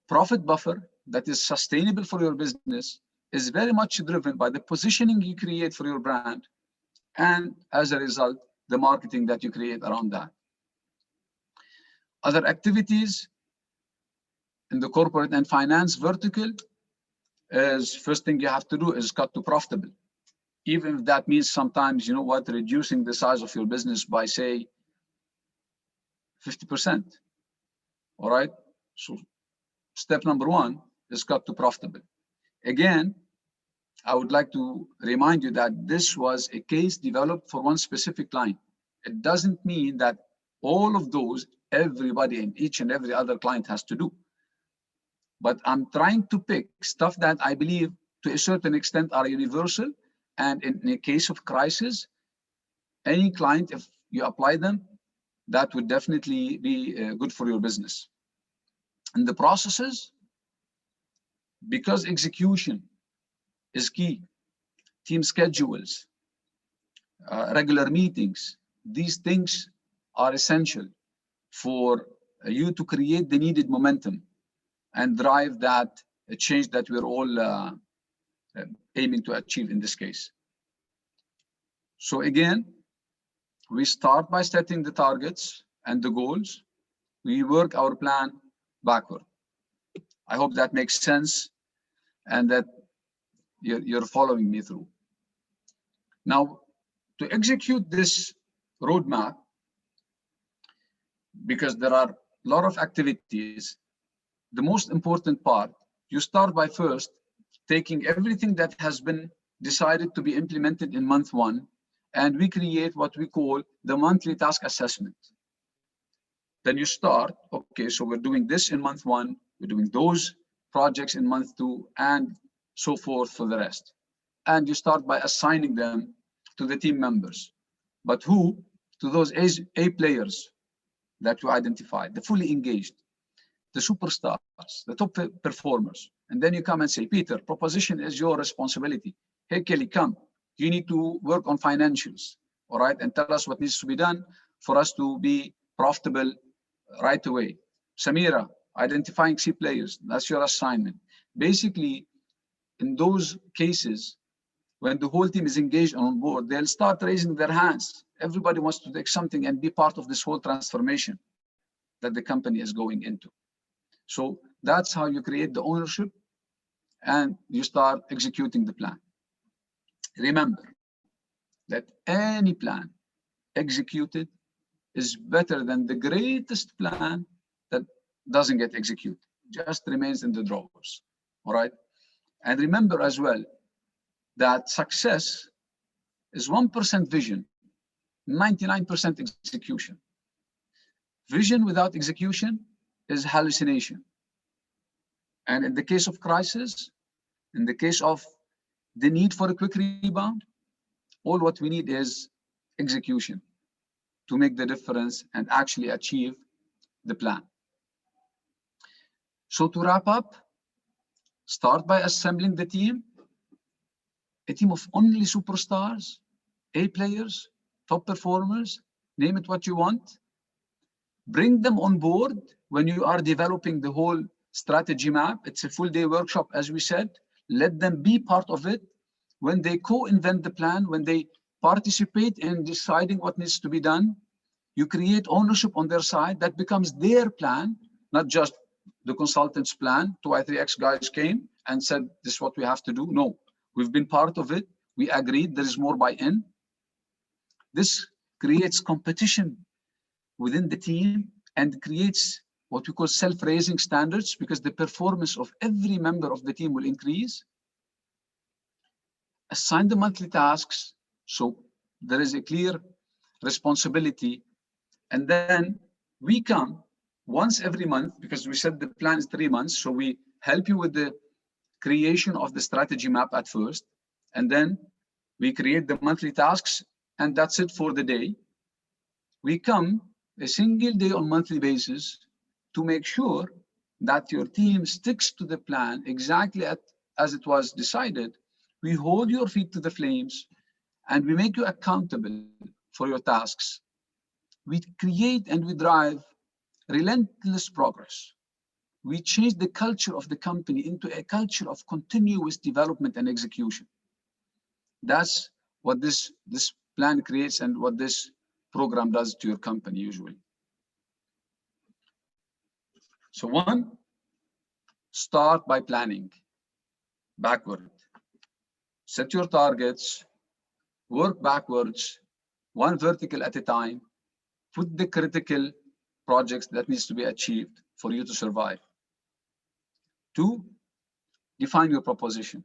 profit buffer that is sustainable for your business is very much driven by the positioning you create for your brand, and as a result, the marketing that you create around that. Other activities in the corporate and finance vertical is first thing you have to do is cut to profitable. Even if that means sometimes, you know what, reducing the size of your business by say 50%. All right. So step number one is cut to profitable. Again, I would like to remind you that this was a case developed for one specific client. It doesn't mean that all of those, everybody and each and every other client has to do. But I'm trying to pick stuff that I believe to a certain extent are universal. And in a case of crisis, any client, if you apply them, that would definitely be good for your business. And the processes, because execution is key, team schedules, regular meetings, these things are essential for you to create the needed momentum and drive that change that we're all aiming to achieve in this case. So again, we start by setting the targets and the goals. We work our plan backward. I hope that makes sense and that you're following me through. Now, to execute this roadmap, because there are a lot of activities, the most important part, you start by first taking everything that has been decided to be implemented in month one, and we create what we call the monthly task assessment. Then you start, okay, so we're doing this in month one, we're doing those projects in month two, and so forth for the rest. And you start by assigning them to the team members. But who? To those A players that you identified, the fully engaged, the superstars, the top performers. And then you come and say, Peter, proposition is your responsibility. Hey, Kelly, come. You need to work on financials, all right? And tell us what needs to be done for us to be profitable right away. Samira, identifying C players, that's your assignment. Basically, in those cases, when the whole team is engaged and on board, they'll start raising their hands. Everybody wants to take something and be part of this whole transformation that the company is going into. So that's how you create the ownership and you start executing the plan. Remember that any plan executed is better than the greatest plan that doesn't get executed, just remains in the drawers, all right? And remember as well that success is 1% vision, 99% execution. Vision without execution is hallucination. And in the case of crisis, in the case of the need for a quick rebound, all what we need is execution to make the difference and actually achieve the plan. So to wrap up, start by assembling the team, a team of only superstars, A players, top performers, name it what you want. Bring them on board when you are developing the whole strategy map. It's a full day workshop, as we said. Let them be part of it. When they co-invent the plan, when they participate in deciding what needs to be done, you create ownership on their side. That becomes their plan, not just the consultant's plan. 2i3X guys came and said, this is what we have to do. No, we've been part of it. We agreed there is more buy-in. This creates competition within the team and creates what we call self-raising standards, because the performance of every member of the team will increase. Assign the monthly tasks, so there is a clear responsibility. And then we come once every month, because we said the plan is 3 months, so we help you with the creation of the strategy map at first, and then we create the monthly tasks, and that's it for the day. We come a single day on monthly basis to make sure that your team sticks to the plan exactly as it was decided. We hold your feet to the flames and we make you accountable for your tasks. We create and we drive relentless progress. We change the culture of the company into a culture of continuous development and execution. That's what this plan creates and what this program does to your company usually. So one, start by planning backward. Set your targets, work backwards, one vertical at a time, put the critical projects that needs to be achieved for you to survive. Two, define your proposition.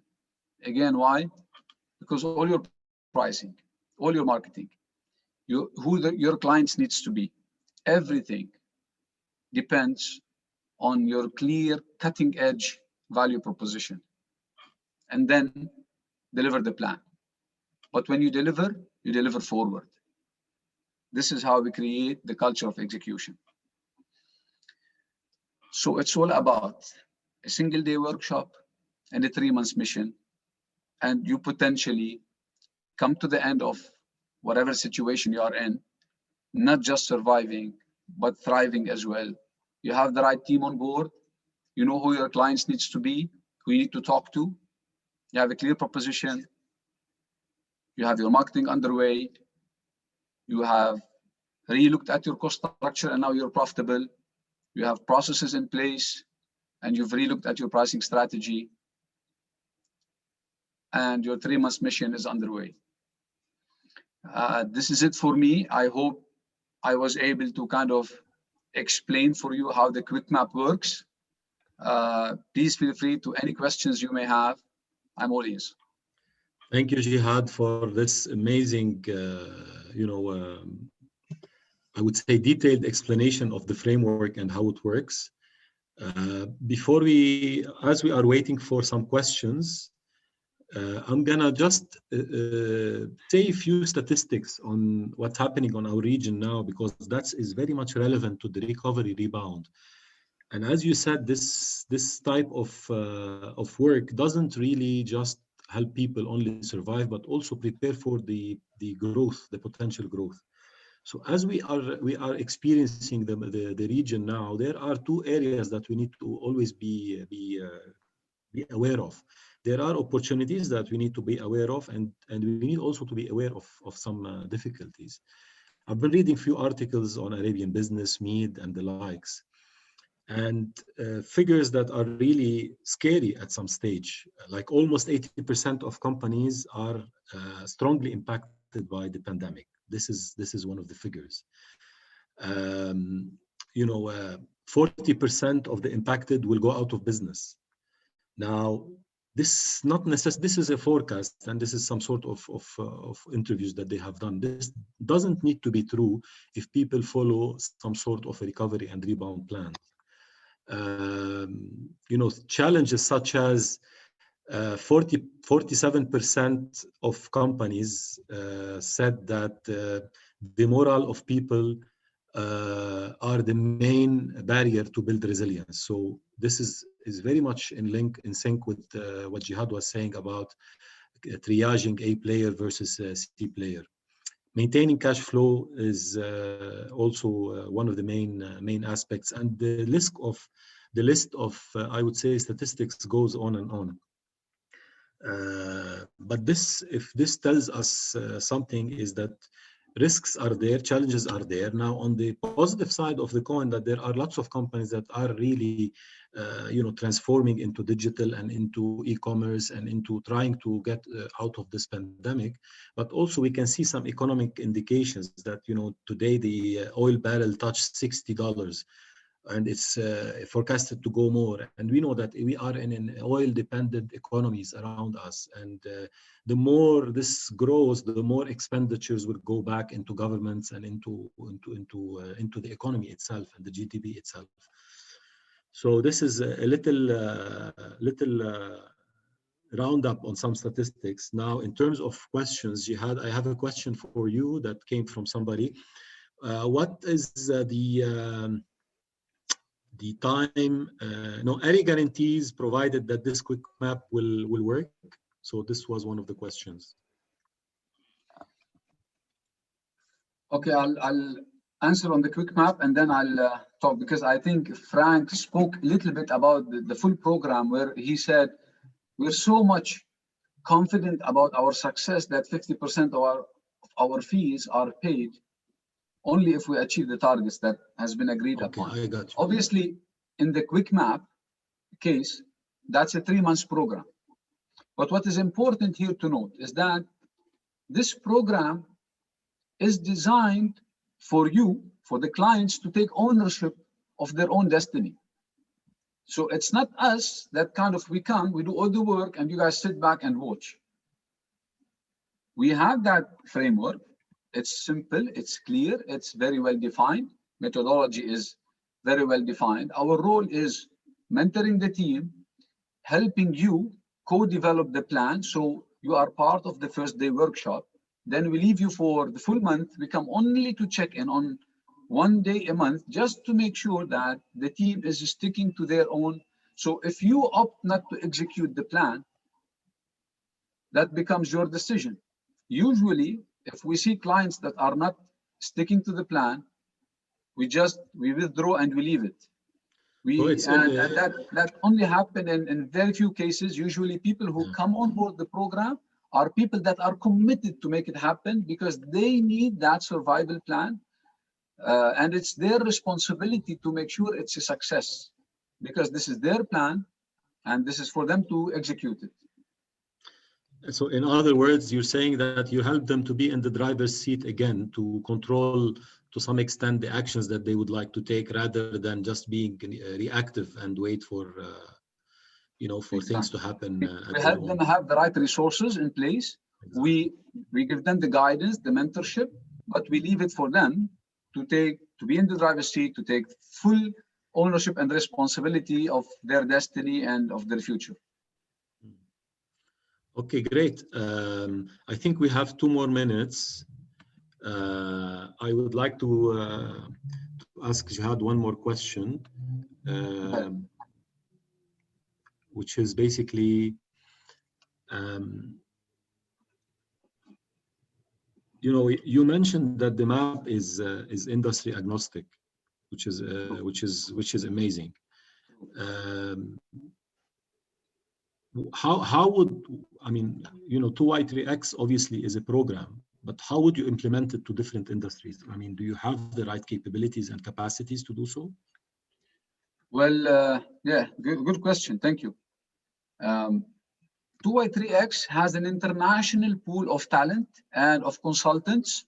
Again, why? Because all your pricing, all your marketing, your clients needs to be, everything depends on your clear cutting edge value proposition. And then deliver the plan. But when you deliver forward. This is how we create the culture of execution. So it's all about a single day workshop and a 3 months mission. And you potentially come to the end of whatever situation you are in, not just surviving, but thriving as well. You have the right team on board. You know who your clients needs to be, who you need to talk to. You have a clear proposition. You have your marketing underway. You have re-looked at your cost structure and now you're profitable. You have processes in place and you've re-looked at your pricing strategy. And your 3 months mission is underway. This is it for me. I hope I was able to kind of explain for you how the quick map works. Please feel free to any questions you may have. I'm all ears. Thank you, Jihad, for this amazing, I would say detailed explanation of the framework and how it works. As we are waiting for some questions, I'm gonna just say a few statistics on what's happening on our region now, because that is very much relevant to the recovery rebound. And as you said, this type of work doesn't really just help people only survive, but also prepare for the growth, the potential growth. So as we are experiencing the region now, there are two areas that we need to always be aware of. There are opportunities that we need to be aware of, and we need also to be aware of some difficulties. I've been reading a few articles on Arabian business, Med, and the likes, and figures that are really scary at some stage. Like almost 80% of companies are strongly impacted by the pandemic. This is one of the figures. 40% of the impacted will go out of business. Now, this is a forecast, and this is some sort of interviews that they have done. This doesn't need to be true if people follow some sort of a recovery and rebound plan. Challenges such as 47% of companies said that the morale of people are the main barrier to build resilience. So this is very much in sync with what Jihad was saying about triaging A player versus C player. Maintaining cash flow is also one of the main aspects, and the list of I would say statistics goes on and on. But if this tells us something, is that risks are there, challenges are there. Now, on the positive side of the coin, that there are lots of companies that are really, transforming into digital and into e-commerce and into trying to get out of this pandemic. But also, we can see some economic indications that today the oil barrel touched $60. And it's forecasted to go more. And we know that we are in an oil-dependent economies around us. And the more this grows, the more expenditures will go back into governments and into the economy itself and the GDP itself. So this is a little roundup on some statistics. Now, in terms of questions, Jihad, I have a question for you that came from somebody. What is the time, any guarantees provided that this quick map will work? So this was one of the questions. Okay, I'll answer on the quick map, and then I'll talk, because I think Frank spoke a little bit about the full program, where he said we're so much confident about our success that 50% of our fees are paid only if we achieve the targets that has been agreed upon. I got you. Obviously, in the quick map case, that's a 3 months program. But what is important here to note is that this program is designed for you, for the clients, to take ownership of their own destiny. So it's not us that kind of, we come, we do all the work, and you guys sit back and watch. We have that framework. It's simple, it's clear, it's very well defined. Methodology is very well defined. Our role is mentoring the team, helping you co-develop the plan. So you are part of the first day workshop. Then we leave you for the full month. We come only to check in on 1 day a month, just to make sure that the team is sticking to their own. So if you opt not to execute the plan, that becomes your decision. Usually, if we see clients that are not sticking to the plan, we withdraw and we leave it. That only happen in very few cases. Usually people who come on board the program are people that are committed to make it happen because they need that survival plan. And it's their responsibility to make sure it's a success, because this is their plan and this is for them to execute it. So in other words, you're saying that you help them to be in the driver's seat again, to control to some extent the actions that they would like to take, rather than just being reactive and wait for for things to happen. We help them have the right resources in place. Exactly. We give them the guidance, the mentorship, but we leave it for them to be in the driver's seat, to take full ownership and responsibility of their destiny and of their future. Okay, great. I think we have 2 more minutes. I would like to ask Jihad one more question, which is basically, you mentioned that the map is industry agnostic, which is amazing. How would, 2Y3X obviously is a program, but how would you implement it to different industries? I mean, do you have the right capabilities and capacities to do so? Well, yeah, good question. Thank you. 2Y3X has an international pool of talent and of consultants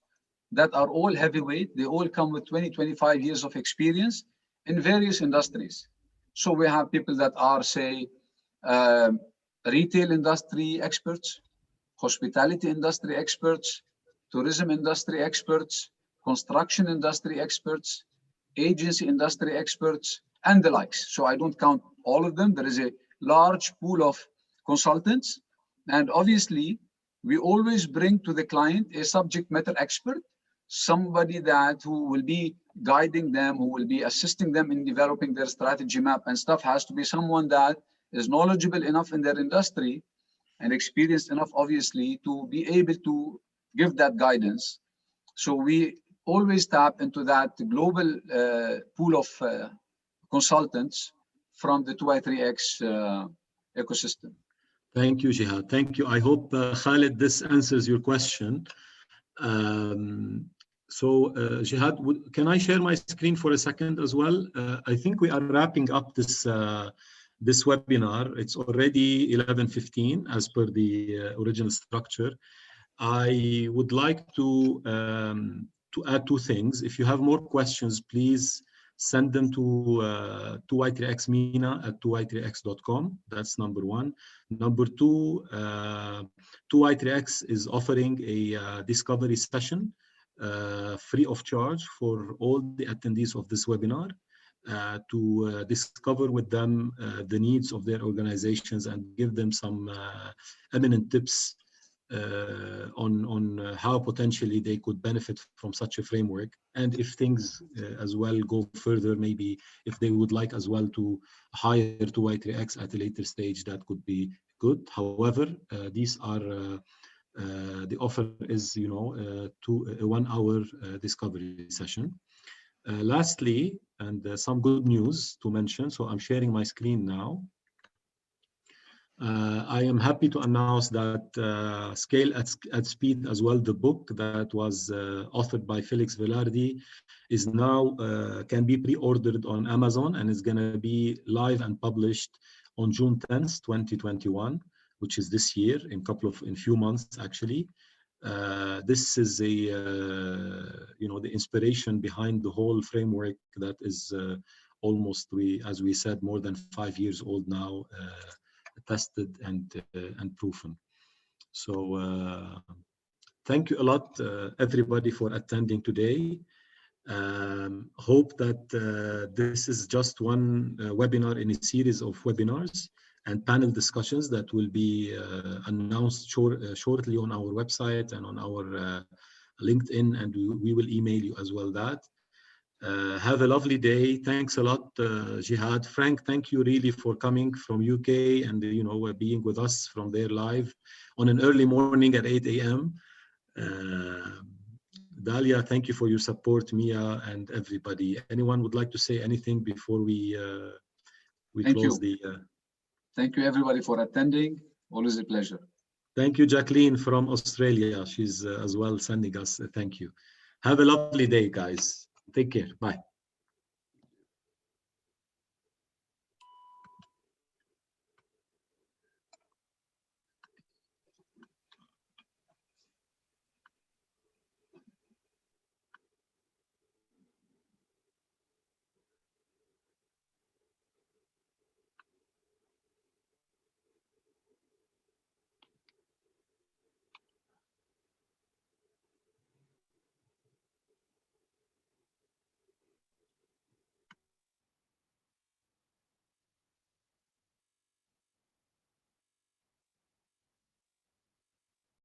that are all heavyweight. They all come with 20-25 years of experience in various industries. So we have people that are, say, retail industry experts, hospitality industry experts, tourism industry experts, construction industry experts, agency industry experts, and the likes. So I don't count all of them. There is a large pool of consultants. And obviously, we always bring to the client a subject matter expert, somebody who will be guiding them, who will be assisting them in developing their strategy map and stuff. Has to be someone that is knowledgeable enough in their industry and experienced enough, obviously, to be able to give that guidance. So we always tap into that global pool of consultants from the 2Y3X ecosystem. Thank you, Jihad. Thank you. I hope, Khalid, this answers your question. Jihad, can I share my screen for a second as well? I think we are wrapping up this webinar. It's already 11:15 as per the original structure. I would like to add 2 things. If you have more questions, please send them to 2y3xmina@2y3x.com. That's number 1. Number 2, 2y3x is offering a discovery session free of charge for all the attendees of this webinar to discover with them the needs of their organizations and give them some eminent tips on how potentially they could benefit from such a framework. And if things as well go further, maybe if they would like as well to hire 2y3x at a later stage, that could be good. However, these are the offer is, to a 1-hour discovery session. Lastly, and some good news to mention. So I'm sharing my screen now. I am happy to announce that Scale at Speed as well, the book that was authored by Felix Velarde, is now can be pre-ordered on Amazon and is going to be live and published on June 10th, 2021, which is this year, in few months actually. This is the inspiration behind the whole framework that is almost, as we said, more than 5 years old now, tested and proven. So thank you a lot, everybody, for attending today. Hope that this is just one webinar in a series of webinars and panel discussions that will be announced shortly on our website and on our LinkedIn, and we will email you as well that. Have a lovely day. Thanks a lot, Jihad. Frank, thank you really for coming from UK and being with us from there live on an early morning at 8 a.m. Dalia, thank you for your support, Mia, and everybody. Anyone would like to say anything before we close the... Thank you, everybody, for attending. Always a pleasure. Thank you, Jacqueline from Australia. She's as well sending us a thank you. Have a lovely day, guys. Take care. Bye.